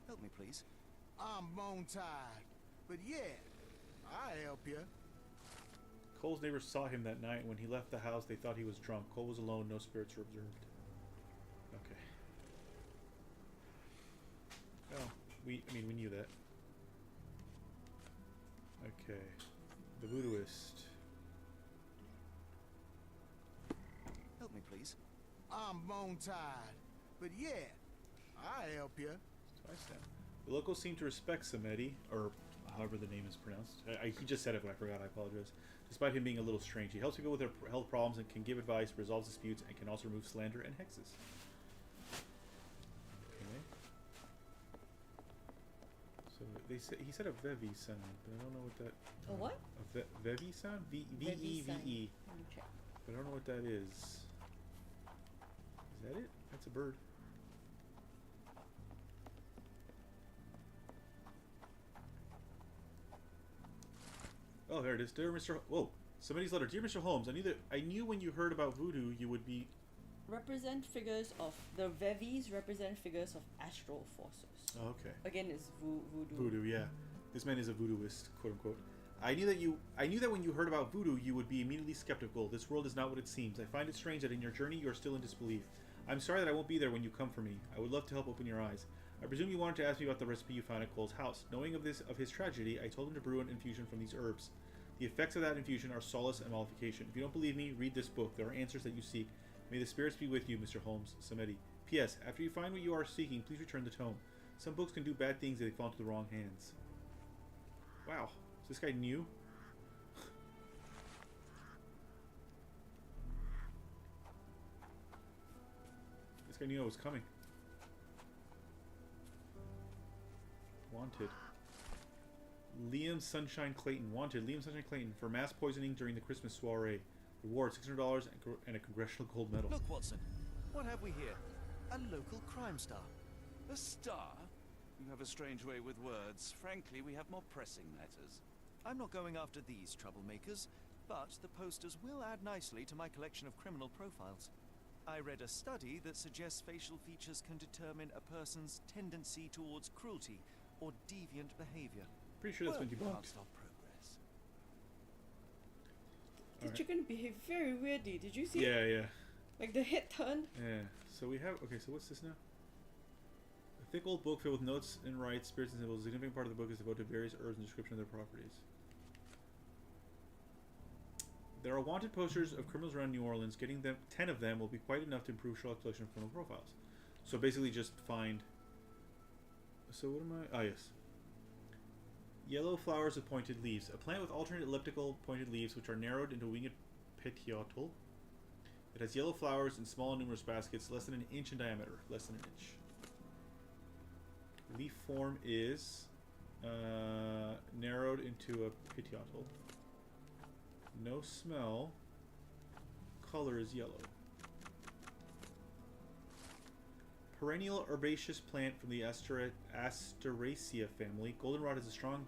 Help me, please. I'm bone-tied, but yeah, I'll help you. Cole's neighbors saw him that night. When he left the house, they thought he was drunk. Cole was alone. No spirits were observed. Okay. Well, we knew that. Okay. The voodooist. Help me, please. I'm bone-tied, but yeah, I'll help you. Twice now. The locals seem to respect Samedi, or however the name is pronounced. He just said it, but I forgot. I apologize. Despite him being a little strange, he helps people with their health problems and can give advice, resolves disputes, and can also remove slander and hexes. Okay. So he said a Vevi sound, but I don't know what that. A what? A Vevi sound? V-E-V-E. Let me check. But I don't know what that is. Is that it? That's a bird. Oh, there it is. Dear Mr. Whoa. Somebody's letter. Dear Mr. Holmes, I knew when you heard about voodoo you would be... Represent figures of... The Vevis represent figures of astral forces. Oh, okay. Again, it's voodoo. Voodoo, yeah. This man is a voodooist, quote unquote. I knew that when you heard about voodoo you would be immediately skeptical. This world is not what it seems. I find it strange that in your journey you are still in disbelief. I'm sorry that I won't be there when you come for me. I would love to help open your eyes. I presume you wanted to ask me about the recipe you found at Cole's house. Knowing of his tragedy, I told him to brew an infusion from these herbs. The effects of that infusion are solace and mollification. If you don't believe me, read this book. There are answers that you seek. May the spirits be with you, Mr. Holmes. Samedi. P.S. After you find what you are seeking, please return the tome. Some books can do bad things if they fall into the wrong hands. Wow. Is this guy new? This guy knew I was coming. Wanted. Liam Sunshine Clayton. Wanted. Liam Sunshine Clayton for mass poisoning during the Christmas soiree. Reward $600 and a congressional gold medal. Look, Watson. What have we here? A local crime star. A star? You have a strange way with words. Frankly, we have more pressing matters. I'm not going after these troublemakers, but the posters will add nicely to my collection of criminal profiles. I read a study that suggests facial features can determine a person's tendency towards cruelty or deviant behavior. Pretty sure that's been debunked. Progress. The chicken behaved very weirdly. Did you see? Yeah. Like the head turned. Yeah. So we have... Okay, so what's this now? A thick old book filled with notes and rites, spirits and symbols. A significant part of the book is devoted to various herbs and description of their properties. There are wanted posters of criminals around New Orleans. Getting 10 of them will be quite enough to improve Sherlock's collection of criminal profiles. So basically just find... So what am I... Ah, yes. Yellow flowers with pointed leaves. A plant with alternate elliptical pointed leaves which are narrowed into a winged petiole. It has yellow flowers in small and numerous baskets, less than an inch in diameter. Less than an inch. Leaf form is narrowed into a petiole. No smell. Color is yellow. Perennial herbaceous plant from the Asteraceae family. Goldenrod has a strong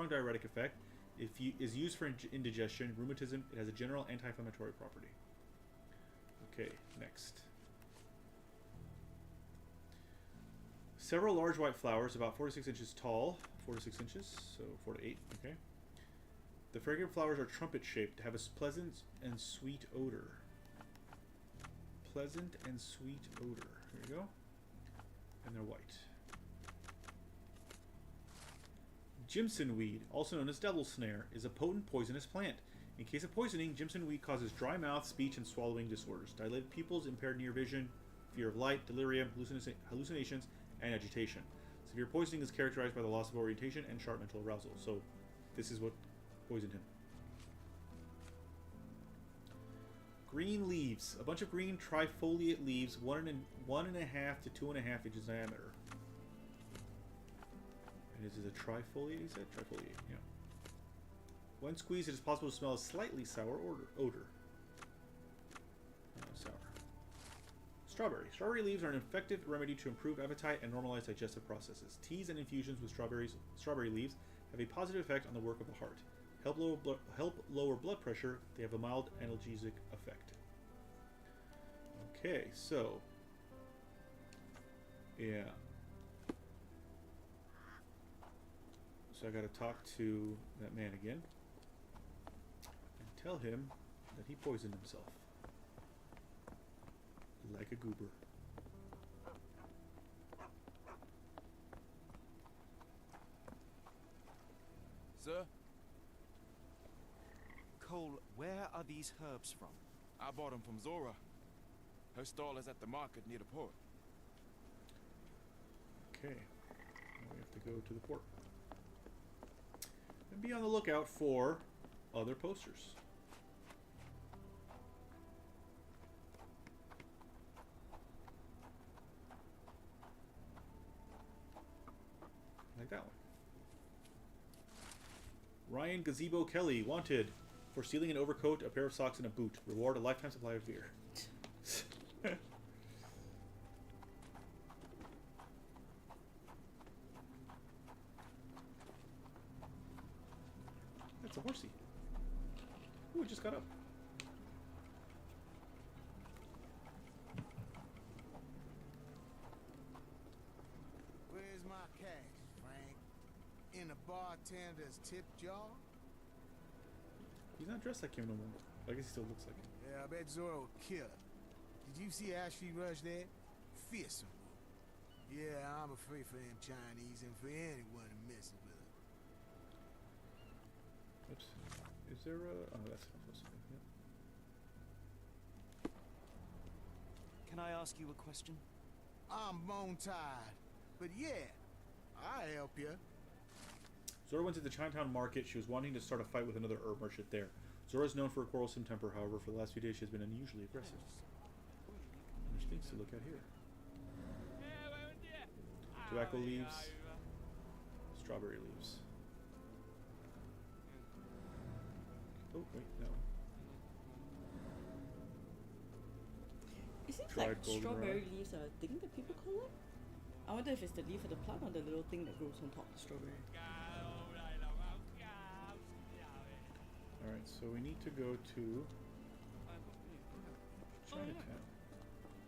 diuretic effect. is used for indigestion, rheumatism. It has a general anti-inflammatory property. Okay, next. Several large white flowers, about 4 to 6 inches tall. 4 to 6 inches, so 4 to 8. Okay. The fragrant flowers are trumpet-shaped, have a pleasant and sweet odor. Pleasant and sweet odor. Here we go. And they're white. Jimson weed, also known as devil's snare, is a potent poisonous plant. In case of poisoning, Jimson weed causes dry mouth, speech, and swallowing disorders, dilated pupils, impaired near vision, fear of light, delirium, hallucinations, and agitation. Severe poisoning is characterized by the loss of orientation and sharp mental arousal. So, this is what poisoned him. Green leaves. A bunch of green trifoliate leaves, 1.5 to 2.5 inches diameter. And this is a trifoliate, he said? Trifoliate, yeah. When squeezed, it is possible to smell a slightly sour odor. Sour. Strawberry. Strawberry leaves are an effective remedy to improve appetite and normalize digestive processes. Teas and infusions with strawberry leaves have a positive effect on the work of the heart. Help lower blood pressure. They have a mild analgesic effect. Okay, so yeah. So I got to talk to that man again and tell him that he poisoned himself like a goober. Sir? Cole, where are these herbs from? I bought them from Zora. Her stall is at the market near the port. Okay. Now we have to go to the port. And be on the lookout for other posters. Like that one. Ryan Gazebo Kelly, wanted for stealing an overcoat, a pair of socks, and a boot. Reward, a lifetime supply of beer. That's a horsey. Ooh, it just got up. Where's my cash, Frank? In the bartender's tip jar? He's not dressed like him no more. I guess he still looks like him. Yeah, I bet Zora will kill her. Did you see how she rushed there? Fearsome. Yeah, I'm afraid for them Chinese and for anyone messing with her. Oops. Is there a... Oh, that's not supposed to be. Yep. Can I ask you a question? I'm bone-tired. But yeah, I'll help you. Zora went to the Chinatown market. She was wanting to start a fight with another herb merchant there. Zora is known for a quarrelsome temper, however, for the last few days she has been unusually aggressive. There's things to look at here. Tobacco leaves. Strawberry leaves. Oh, wait, no. Is it Dried like goldenrod. strawberry leaves are a thing that people collect? I wonder if it's the leaf of the plant or the little thing that grows on top of the strawberry. Alright, so we need to go to Chinatown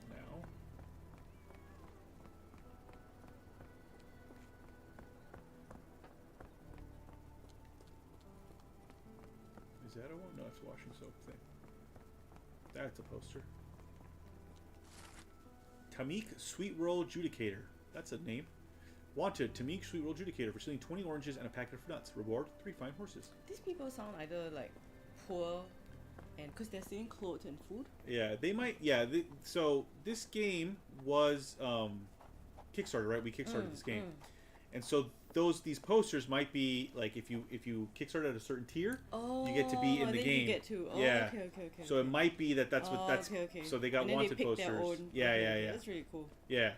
now. Is that a one? No, it's a washing soap thing. That's a poster. Tamik Sweet Roll Judicator. That's a name. Wanted, Tamik Sweet Roll Judicator for stealing 20 oranges and a packet of nuts. Reward, 3 fine horses. These people sound either like poor and because they're stealing clothes and food. Yeah, they might. Yeah, so this game was Kickstarter, right? We kickstarted this game, and so these posters might be like if you kickstart at a certain tier, you get to be in the game. You get to. Oh, yeah. Okay. So it might be that's what that's. Okay. So they got and then wanted they posters. Their own. Yeah. That's really cool. Yeah.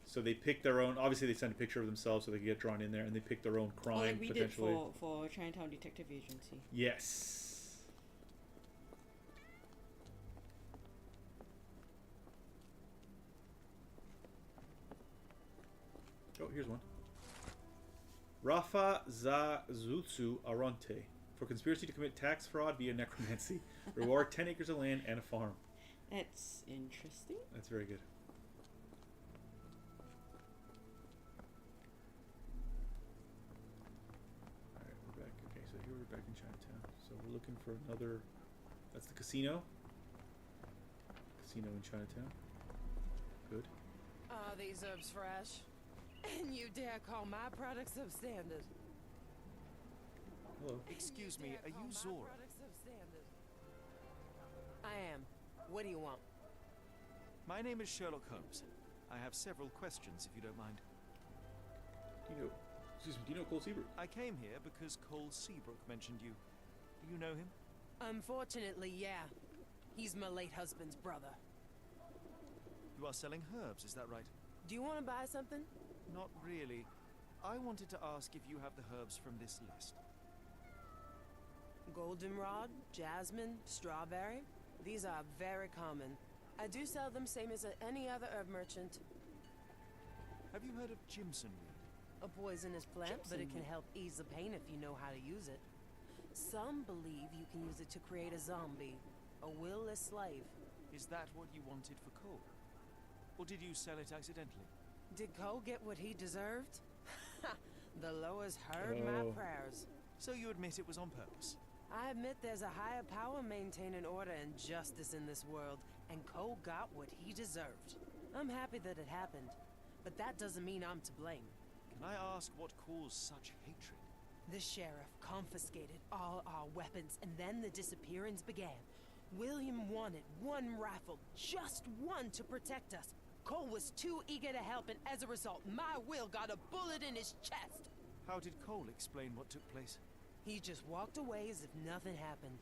So they pick their own. Obviously, they send a picture of themselves so they can get drawn in there, and they pick their own crime like we potentially. did for Chinatown Detective Agency. Yes. Oh, here's one. Rafa Zazutsu Aronte for conspiracy to commit tax fraud via necromancy. Reward 10 acres of land and a farm. That's interesting. That's very good. Alright, we're back. Okay, so here we're back in Chinatown. So we're looking for another... That's the casino. Casino in Chinatown. Good. Are these herbs fresh? And you dare call my products substandard? Hello. Excuse me, are you Zora? I am. What do you want? My name is Sherlock Holmes. I have several questions, if you don't mind. Do you know Cole Seabrook? I came here because Cole Seabrook mentioned you. Do you know him? Unfortunately, yeah. He's my late husband's brother. You are selling herbs, is that right? Do you want to buy something? Not really. I wanted to ask if you have the herbs from this list. Goldenrod, jasmine, strawberry. These are very common. I do sell them same as any other herb merchant. Have you heard of Jimson weed? A poisonous plant, but it can help ease the pain if you know how to use it. Some believe you can use it to create a zombie, a will-less slave. Is that what you wanted for Cole? Or did you sell it accidentally? Did Cole get what he deserved? The lowers heard my prayers. So you admit it was on purpose? I admit there's a higher power maintaining order and justice in this world, and Cole got what he deserved. I'm happy that it happened, but that doesn't mean I'm to blame. Can I ask what caused such hatred? The sheriff confiscated all our weapons, and then the disappearance began. William wanted one rifle, just one, to protect us. Cole was too eager to help, and as a result, my Will got a bullet in his chest. How did Cole explain what took place? He just walked away as if nothing happened.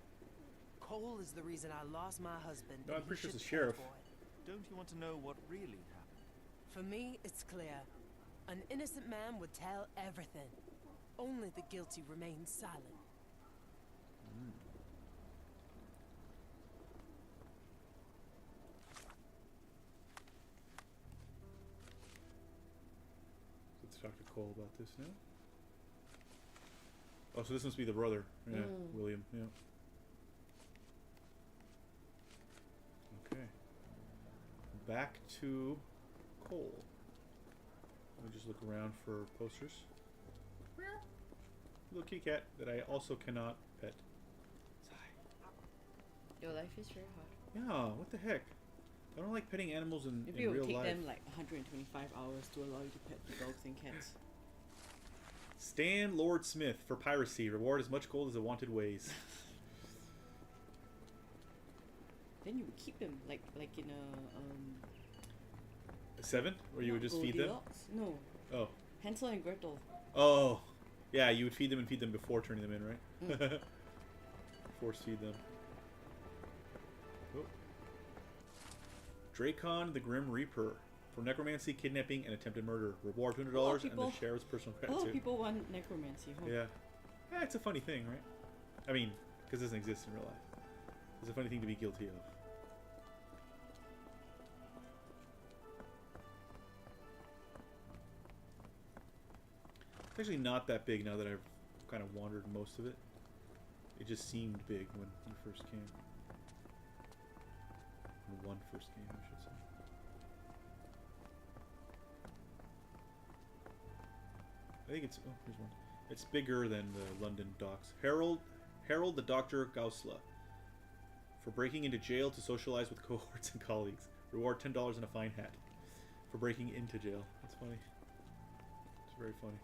Cole is the reason I lost my husband. No, I'm pretty sure it's the sheriff. Don't you want to know what really happened? For me, it's clear. An innocent man would tell everything. Only the guilty remain silent. Let's talk to Cole about this now. Oh, so this must be the brother. Yeah, William. Yeah. Okay. Back to Cole. Let me just look around for posters. Little kitty cat that I also cannot pet. Your life is very hard. Yeah, what the heck? I don't like petting animals in Maybe it real will take life. them like 125 hours to allow you to pet the dogs and cats. Stan Lord Smith for piracy. Reward as much gold as the wanted weighs. Then you would keep them like in A 7? Or you would just feed them? Goldilocks? No. Oh. Hansel and Gretel. Oh. Yeah, you would feed them and feed them before turning them in, right? Force feed them. Oh. Dracon the Grim Reaper. For necromancy, kidnapping, and attempted murder. Reward $200 and the sheriff's personal A lot gratitude. of people want necromancy, huh? Yeah. Yeah, it's a funny thing, right? I mean, because it doesn't exist in real life. It's a funny thing to be guilty of. It's actually not that big now that I've kind of wandered most of it. It just seemed big when you first came. When one first came, I should say. I think it's... Oh, here's one. It's bigger than the London docks. Harold the Dr. Gausla. For breaking into jail to socialize with cohorts and colleagues. Reward $10 and a fine hat. For breaking into jail. That's funny. It's very funny.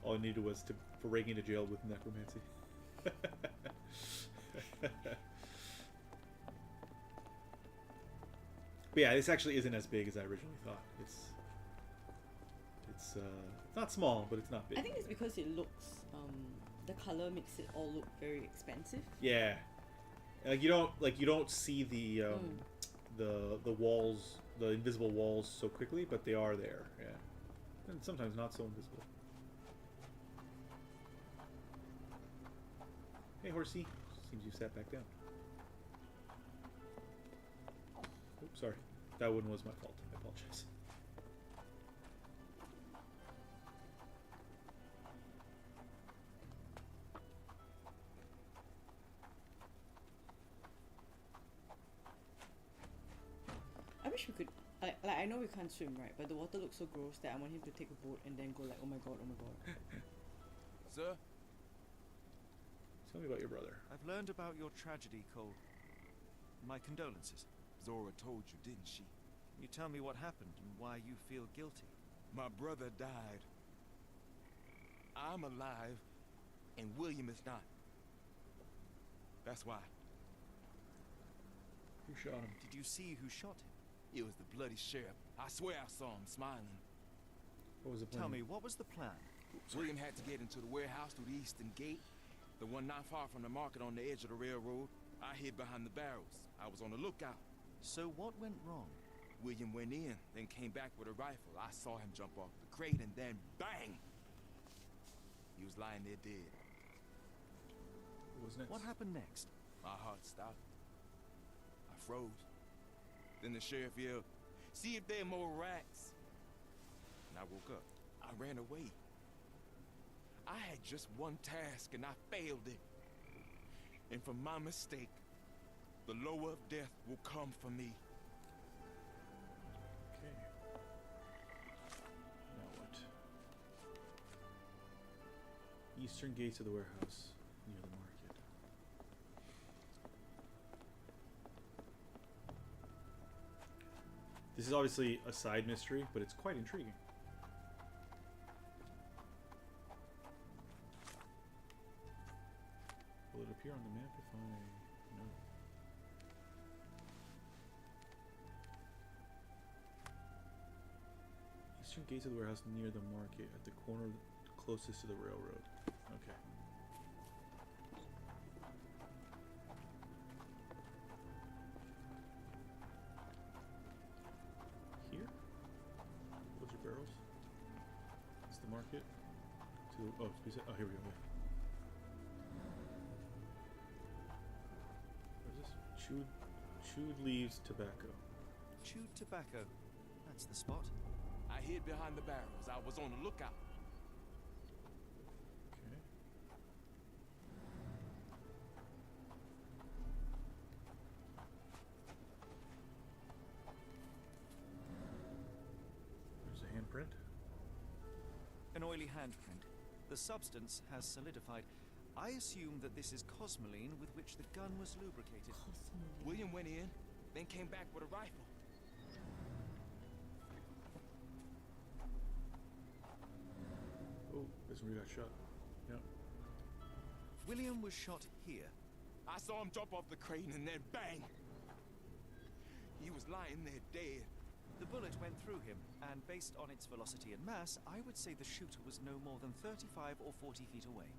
All I needed was for breaking into jail with necromancy. But yeah, this actually isn't as big as I originally thought. It's not small, but it's not big. I think it's because it looks the color makes it all look very expensive. Yeah, like you don't see the the walls, the invisible walls so quickly, but they are there. Yeah, and sometimes not so invisible. Hey, horsey. Seems you sat back down. Oops, sorry. That one was my fault. I apologize. wish we could. Like I know we can't swim, right? But the water looks so gross that I want him to take a boat and then go like, oh my god, oh my god. Sir? Tell me about your brother. I've learned about your tragedy, Cole. My condolences. Zora told you, didn't she? Can you tell me what happened and why you feel guilty? My brother died. I'm alive, and William is not. That's why. Who shot him? Did you see who shot him? It was the bloody sheriff. I swear I saw him smiling. What was the plan? Tell me, what was the plan? William had to get into the warehouse through the eastern gate, the one not far from the market on the edge of the railroad. I hid behind the barrels. I was on the lookout. So what went wrong? William went in, then came back with a rifle. I saw him jump off the crate, and then bang! He was lying there dead. What was next? What happened next? My heart stopped. I froze. Then the sheriff yelled, "See if there are more rats." And I woke up. I ran away. I had just one task, and I failed it. And for my mistake, the lower of death will come for me. Okay. Now what? Eastern gates of the warehouse near the market. This is obviously a side mystery, but it's quite intriguing. Will it appear on the map if I... No. Eastern gates of the warehouse near the market at the corner closest to the railroad. Okay. Here? Those are barrels. It's the market. To the, oh, here we go. Yeah. Chewed leaves tobacco. Chewed tobacco. That's the spot. I hid behind the barrels. I was on the lookout. Okay. There's a handprint. An oily handprint. The substance has solidified. I assume that this is cosmoline with which the gun was lubricated. William went in, then came back with a rifle. Oh, that's where he got shot. Yep. William was shot here. I saw him jump off the crate and then bang! He was lying there dead. The bullet went through him, and based on its velocity and mass, I would say the shooter was no more than 35 or 40 feet away.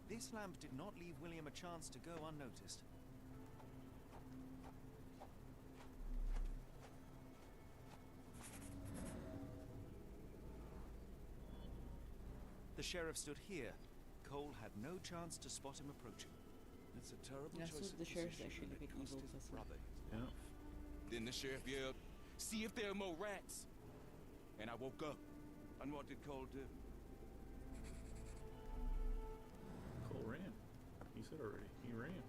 This lamp did not leave William a chance to go unnoticed. The sheriff stood here. Cole had no chance to spot him approaching. It's a terrible Yeah, choice. so the sheriff's actually like an evil person. Brother. Yeah. Then the sheriff yelled, "See if there are more rats." And I woke up. And what did Cole do? Cole ran. He said already. He ran.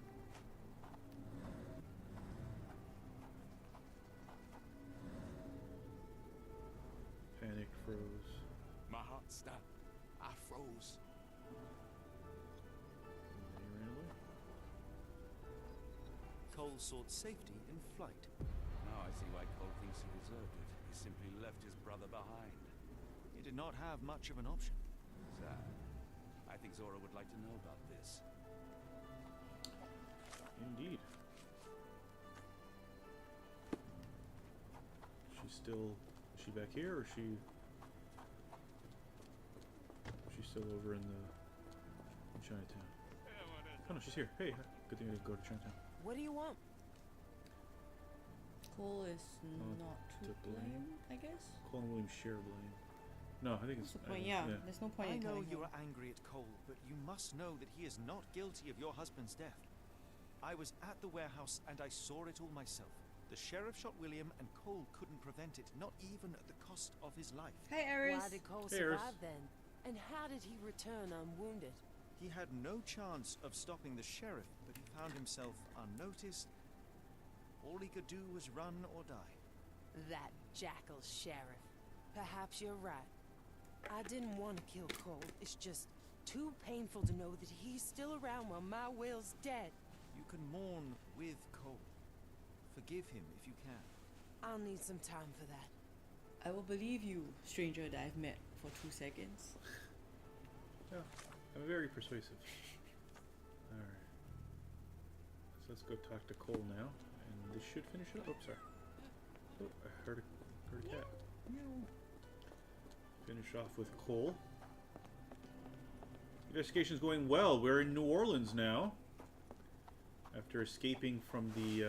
Panic froze. My heart stopped. I froze. And he ran away. Cole sought safety in flight. Now I see why Cole thinks he deserved it. He simply left his brother behind. He did not have much of an option. Sad. I think Zora would like to know about this. Indeed. She's still... Is she back here, or is she still over in Chinatown? Oh no, she's here. Hey, good thing I didn't go to Chinatown. What do you want? Cole is not to blame, I guess. Cole and William share blame. No, I think What's it's... the point? Yeah, there's no point I in know telling you him. are angry at Cole, but you must know that he is not guilty of your husband's death. I was at the warehouse and I saw it all myself. The sheriff shot William and Cole couldn't prevent it, not even at the cost of his life. Hey, Aris. Why did Cole Hey, Aris. survive then? And how did he return unwounded? He had no chance of stopping the sheriff, but he found himself unnoticed All he could do was run or die. That jackal sheriff. Perhaps you're right. I didn't want to kill Cole. It's just too painful to know that he's still around while my Will's dead. You can mourn with Cole. Forgive him if you can. I'll need some time for that. I will believe you, stranger that I've met for 2 seconds. Yeah, I'm very persuasive. Alright. So let's go talk to Cole now. And this should finish it up. Oops, sorry. Oh, I heard a cat. Finish off with Cole. Investigation is going well. We're in New Orleans now. After escaping from the...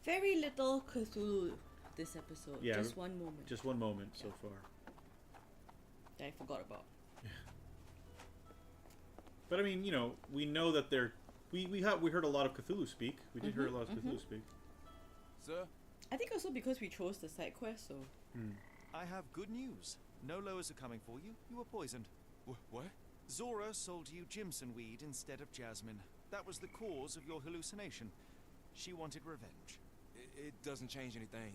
Very little Cthulhu this episode. Yeah, just one moment. Just one moment so far. That I forgot about. Yeah. But I mean, you know, we know that they're... We heard a lot of Cthulhu speak. We did hear a lot of Cthulhu speak. Sir? I think also because we chose the side quest, so... I have good news. No lowers are coming for you. You were poisoned. What? Zora sold you Jimson weed instead of jasmine. That was the cause of your hallucination. She wanted revenge. It doesn't change anything.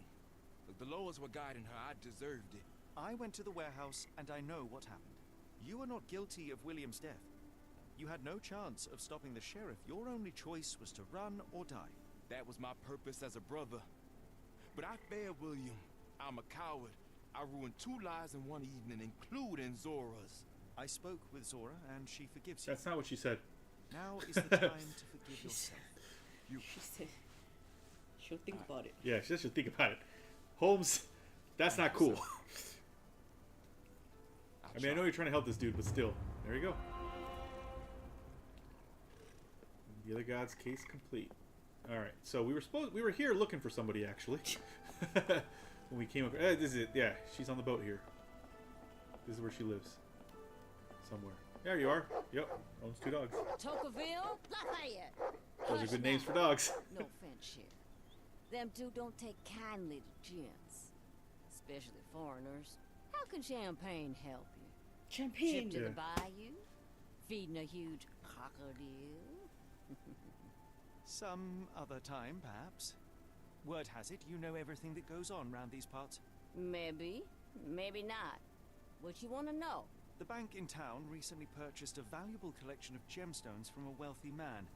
Look, the lowers were guiding her. I deserved it. I went to the warehouse and I know what happened. You are not guilty of William's death. You had no chance of stopping the sheriff. Your only choice was to run or die. That was my purpose as a brother. But I failed William. I'm a coward. I ruined 2 lives in one evening, including Zora's. I spoke with Zora and she forgives you. That's not what she said. Now is the time to forgive yourself. She said she'll think about it. Yeah, she said she'll think about it. Holmes, that's not cool. I mean, I know you're trying to help this dude, but still. There you go. The other god's case complete. Alright, so we were here looking for somebody, actually. When we came up... this is it. Yeah, she's on the boat here. This is where she lives. Somewhere. There you are. Yep. Owns 2 dogs. Tocqueville, Lafayette. Those are good names for dogs. No offense, Sheriff. Them two don't take kindly to gents. Especially foreigners. How can champagne help you? Champagne? Ship to the bayou? Feeding a huge crocodile? Some other time, perhaps. Word has it, you know everything that goes on round these parts. Maybe. Maybe not. What you want to know? The bank in town recently purchased a valuable collection of gemstones from a wealthy man.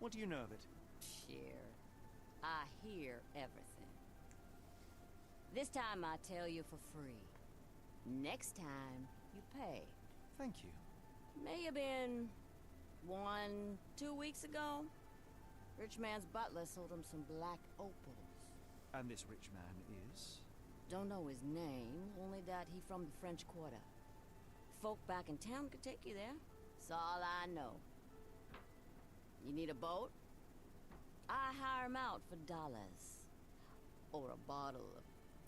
What do you know of it? Sure. I hear everything. This time I tell you for free. Next time, you pay. Thank you. May have been 1-2 weeks ago. Rich man's butler sold him some black opals. And this rich man is? Don't know his name, only that he from the French Quarter. Folk back in town could take you there. That's all I know. You need a boat? I hire 'em out for dollars. Or a bottle of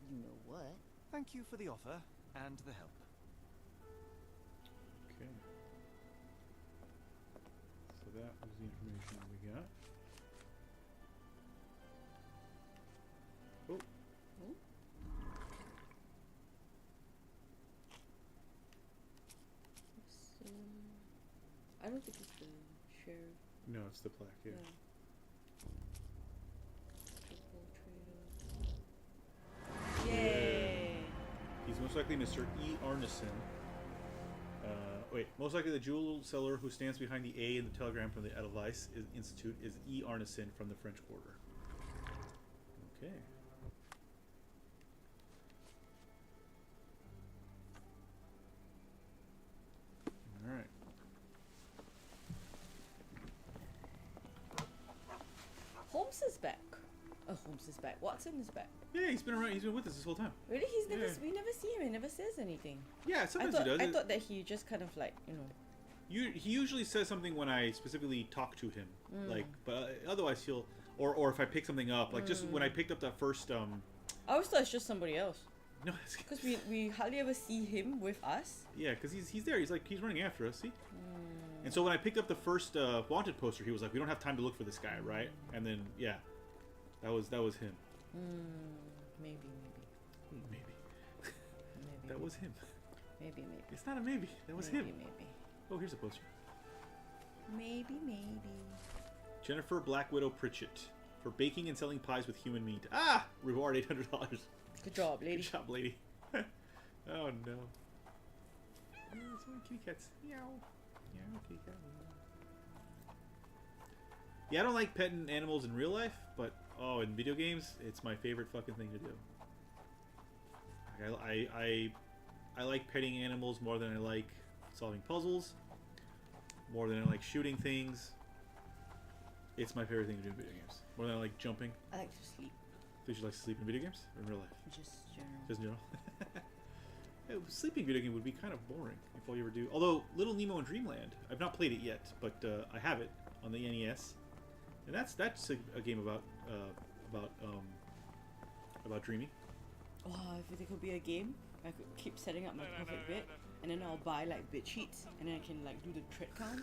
you-know-what. Thank you for the offer and the help. Okay. So that was the information that we got. Oh. I don't think it's the sheriff. No, it's the plaque, yeah. Yay! He's most likely Mr. E. Arneson. Wait, most likely the jewel seller who stands behind the A in the telegram from the Edelweiss Institute is E. Arneson from the French Quarter. Okay. Alright. Holmes is back. Oh, Holmes is back. Watson is back. Yeah, he's been around. He's been with us this whole time. Really? He's never. We never see him. He never says anything. Yeah, sometimes he does. I thought that he just kind of like, you know. He usually says something when I specifically talk to him, like. But otherwise he'll, or if I pick something up, like just when I picked up that first. I always thought it's just somebody else. No, because we hardly ever see him with us. Yeah, because he's there. He's running after us. See. And so when I picked up the first wanted poster, he was like, "We don't have time to look for this guy, right?" And then yeah, that was him. Maybe. That was him. Maybe. It's not a maybe. That was him. Maybe. Oh, here's a poster. Maybe. Jennifer Black Widow Pritchett, for baking and selling pies with human meat. Ah! Reward $800. Good job, lady. Good job, lady. Oh no. Oh, so many kitty cats. Meow. Meow, kitty cat. Yeah, I don't like petting animals in real life, but oh, in video games, it's my favorite fucking thing to do. I like petting animals more than I like solving puzzles, more than I like shooting things. It's my favorite thing to do in video games. More than I like jumping. I like to sleep. Did you like to sleep in video games or in real life? Just general. Just in general. Yeah, sleeping video game would be kind of boring if all you ever do. Although Little Nemo in Dreamland, I've not played it yet, but I have it on the NES, and that's a game about dreaming. Wow, if it could be a game, I could keep setting up my perfect bed, and then I'll buy like bed sheets, and then I can like do the tread count.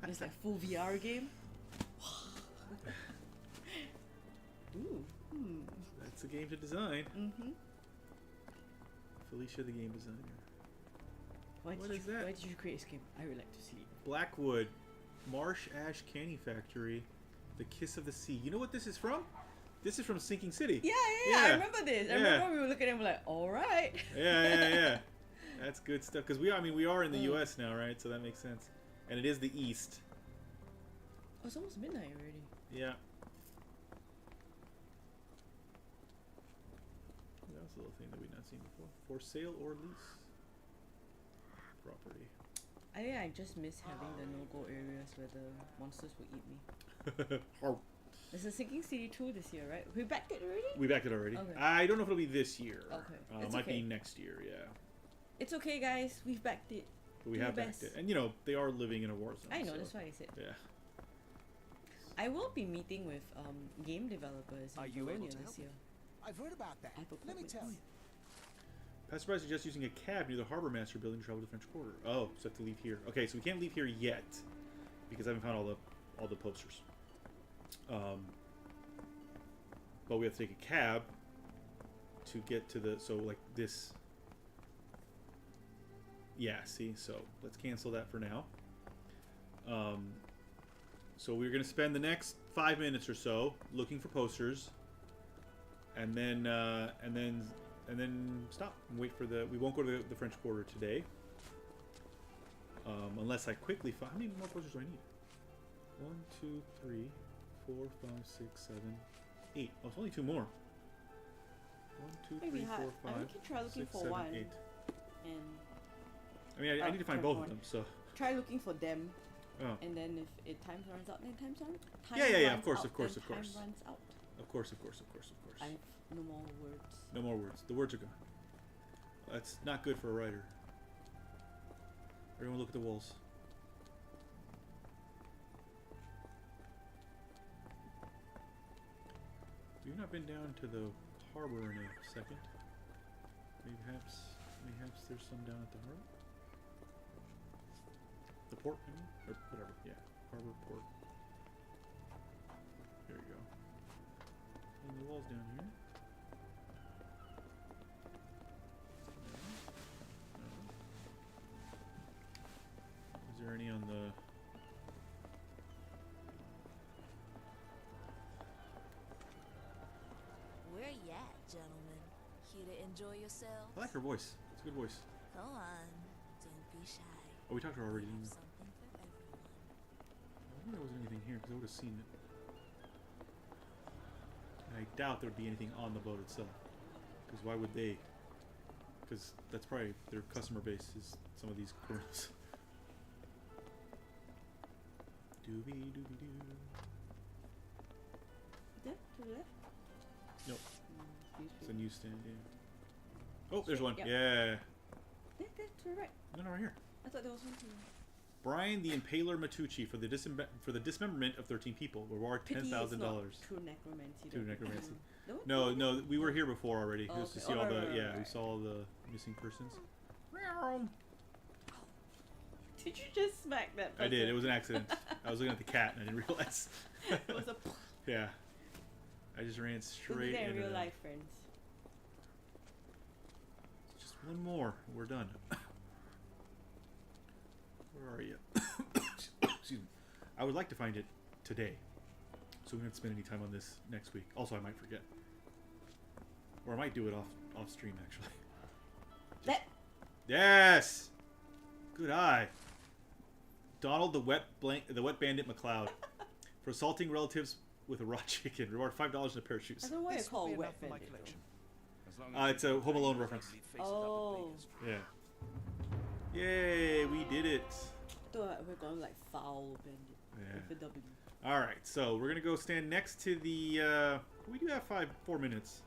And it's like full VR game. Ooh. That's a game to design. Mm-hmm. Felicia, the game designer. What is that? Why did you create this game? I would like to sleep. Blackwood, Marsh Ash Candy Factory, The Kiss of the Sea. You know what this is from? This is from Sinking City. Yeah. I remember this. I remember we were looking at it and we're like, all right. Yeah. That's good stuff. Because we are in the U.S. now, right? So that makes sense. And it is the East. Oh, it's almost midnight already. Yeah. That's a little thing that we've not seen before. For sale or lease property. I think I just miss having the no-go areas where the monsters will eat me. It's a Sinking City 2 this year, right? We backed it already? We backed it already. Okay. I don't know if it'll be this year. Okay. It might be next year, yeah. It's okay, guys. We've backed it. But we have backed it. And, you know, they are living in a war zone. I know, so, that's why I said. Yeah. I will be meeting with game developers in Bologna this year. I've heard about that. Let me tell you. Passerby suggests using a cab near the Harbor Master building to travel to the French Quarter. Oh, so I have to leave here. Okay, so we can't leave here yet because I haven't found all the posters. But we have to take a cab to get to the like this. Yeah, see, so let's cancel that for now. So we're gonna spend the next 5 minutes or so looking for posters, and then stop and wait for the. We won't go to the French Quarter today, unless I quickly find. How many more posters do I need? 1, 2, 3, 4, 5, 6, 7, 8. Oh, it's only 2 more. 1, 2, 3, 4, 5. I mean, you can try looking 6, for 7, one. 8. And I mean, I need to find both of them. So try looking for them. Oh. And then if time runs out, then time runs out. Yeah. Of course. Time runs out. Of course. I have no more words. No more words. The words are gone. That's not good for a writer. Everyone look at the walls. We've not been down to the harbor in a second. Perhaps there's some down at the harbor? The port, I mean? Or whatever, yeah. Harbor, port. There you go. And the wall's down here. Is there any on the... Where you at, gentlemen? Here to enjoy yourself? I like her voice. It's a good voice. Go on, don't be shy. Oh, we talked to her already. Something for everyone. I wonder if there was anything here, because I would have seen it. And I doubt there would be anything on the boat itself. Because why would they? Because that's probably their customer base is some of these girls. Doobie doobie doo. There, to the left? Nope. It's a newsstand, yeah. Oh, there's one. Yep. Yeah. There, to the right. No, right here. I thought there was one to the right. Brian the Impaler Matucci for the dismemberment of 13 people. Reward $10,000. True necromancy. True necromancy. No, no, we were here before already. Oh, Just to okay. see all the Right. we saw all the missing persons. Did you just smack that person? I did. It was an accident. I was looking at the cat and I didn't realize. It was a. Yeah. I just ran Don't do straight that in into real that. life, friends. Just one more. We're done. Where are you? Excuse me. I would like to find it today. So so we won't spend any time on this next week. Also, I might forget. Or I might do it off stream, actually. Yes! Good eye. Donald the wet bandit McLeod. For assaulting relatives with a raw chicken. Reward $5 and a pair of shoes. I don't know why it's called wet bandit. It's a Home Alone reference. Oh. Yeah. Yay, we did it. We're going like foul bandit. Yeah. With a W. Alright, so we're going to go stand next to the... we do have 4 minutes.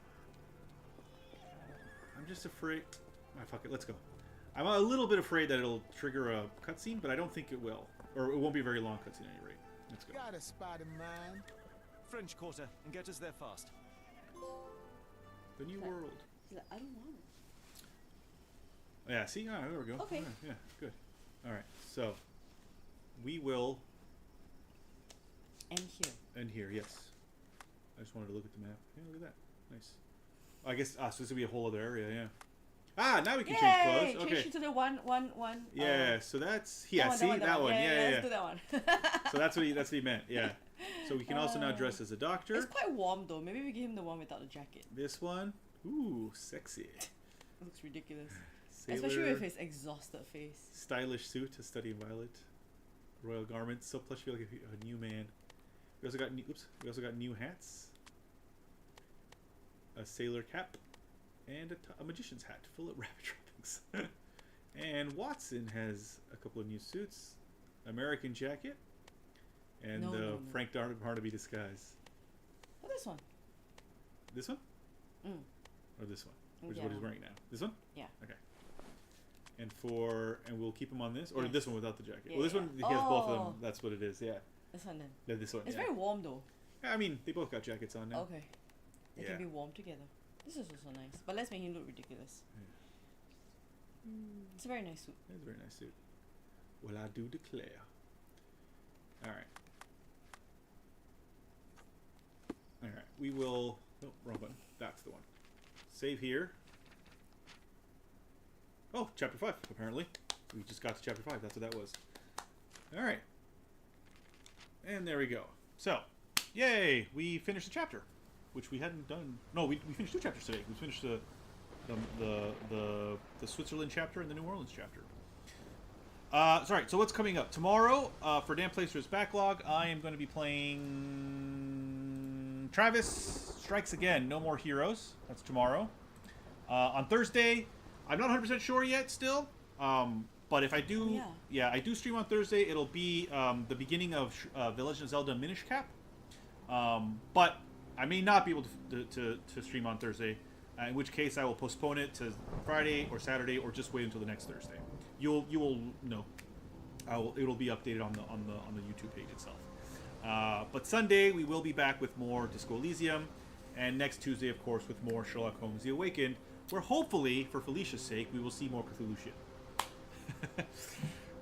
I'm just afraid... Ah, fuck it, let's go. I'm a little bit afraid that it'll trigger a cutscene, but I don't think it will. Or it won't be a very long cutscene at any rate. Let's go. Got a spot in mind. French Quarter, and get us there fast. The New World. He's like, I don't want it. Yeah, see? Ah, there we go. Okay. Yeah, good. Alright, so... We will... End here. End here, yes. I just wanted to look at the map. Yeah, look at that. Nice. I guess, so this will be a whole other area, yeah. Ah, now we can change clothes. Okay. Change to the one. Yeah, so that's... Yeah, see? That one. Yeah. Let's do that one. So that's what he meant, yeah. So we can also now dress as a doctor. It's quite warm, though. Maybe we give him the one without the jacket. This one. Ooh, sexy. It looks ridiculous. Sailor, especially with his exhausted face. Stylish suit to study violet. Royal garments. So plush, feel like a new man. We also got we also got new hats. A sailor cap. And a magician's hat full of rabbit trappings. And Watson has a couple of new suits. American jacket. And Frank Barnaby disguise. Oh, this one. This one? Mm. Or this one? Which is what he's wearing now. This one? Yeah. Okay. And we'll keep him on this? Or this one without the jacket? Yeah, well, this one, he has both of them. That's what it is, yeah. This one then. Yeah, this one, It's very warm, though. Yeah, I mean, they both got jackets on now. Okay. They can be warm together. This is also nice. But let's make him look ridiculous. Yeah. It's a very nice suit. It's a very nice suit. Well, I do declare. Alright. Alright, we will... Oh, wrong button. That's the one. Save here. Oh, chapter 5, apparently. We just got to chapter 5. That's what that was. Alright. And there we go. So, yay! We finished the chapter. Which we hadn't done... No, we finished 2 chapters today. We finished the Switzerland chapter and the New Orleans chapter. Sorry, so what's coming up? Tomorrow, for Dan Placer's Backlog, I am going to be playing Travis Strikes Again, No More Heroes. That's tomorrow. On Thursday, I'm not 100% sure yet still. But if I do... Yeah, I do stream on Thursday. It'll be the beginning of The Legend of Zelda Minish Cap. But I may not be able to stream on Thursday. In which case, I will postpone it to Friday or Saturday, or just wait until the next Thursday. You will know. It'll be updated on the YouTube page itself. But Sunday we will be back with more Disco Elysium, and next Tuesday, of course, with more Sherlock Holmes: The Awakened, where hopefully, for Felicia's sake, we will see more Cthulhu shit.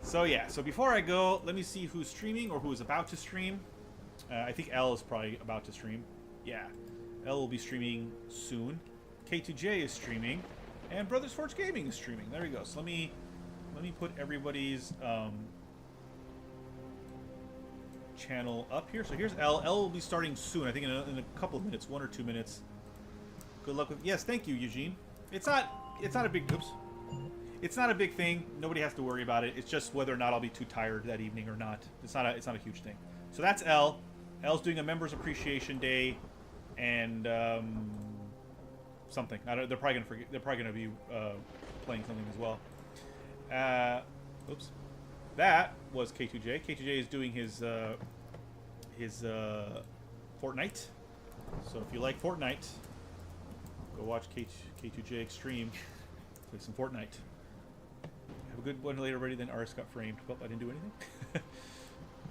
So yeah. So before I go, let me see who's streaming or who is about to stream. I think L is probably about to stream. Yeah, L will be streaming soon. K2J is streaming, and Brothers Forge Gaming is streaming. There we go. So let me put everybody's channel up here. So here's L. L will be starting soon. I think in a couple of minutes, 1 or 2 minutes. Good luck with. Yes, thank you, Eugene. It's not a big. Oops. It's not a big thing. Nobody has to worry about it. It's just whether or not I'll be too tired that evening or not. It's not a huge thing. So that's L. L's doing a Members Appreciation Day, and something. They're probably gonna forget. They're probably gonna be playing something as well. Oops. That was K2J. K2J is doing his Fortnite. So if you like Fortnite, go watch K2J Extreme. Play some Fortnite. Have a good one later already. Then Aris got framed. Well, I didn't do anything.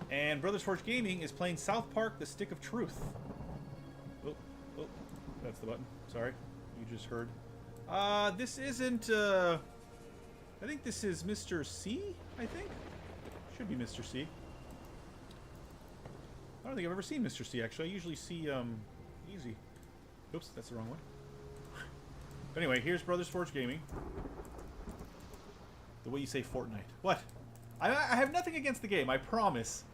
And Brothers Forge Gaming is playing South Park: The Stick of Truth. Oh, that's the button. Sorry, you just heard. This isn't. I think this is Mr. C. I think should be Mr. C. I don't think I've ever seen Mr. C. Actually, I usually see Easy. Oops, that's the wrong one. But anyway, here's Brothers Forge Gaming. The way you say Fortnite. What? I have nothing against the game. I promise.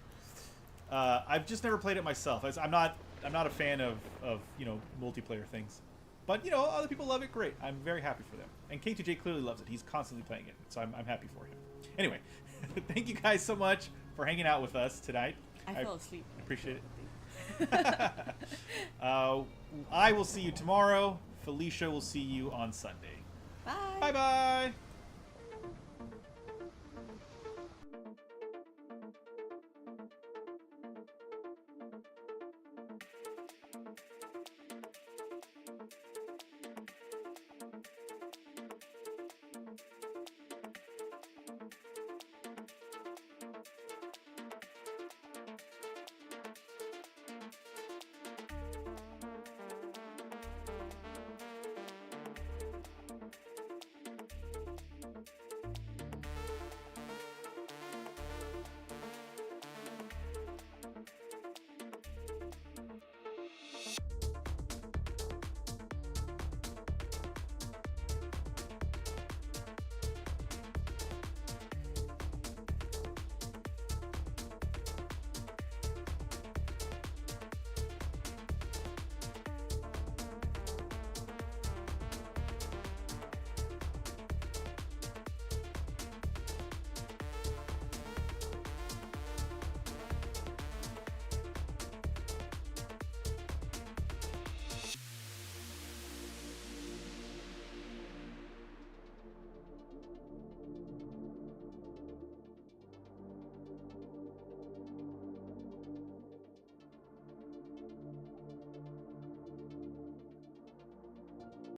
I've just never played it myself. I'm not not a fan of multiplayer things. But, other people love it. Great. I'm very happy for them. And K2J clearly loves it. He's constantly playing it. So I'm happy for him. Anyway, thank you guys so much for hanging out with us tonight. I fell asleep. Appreciate it. I will see you tomorrow. Felicia will see you on Sunday. Bye. Bye-bye.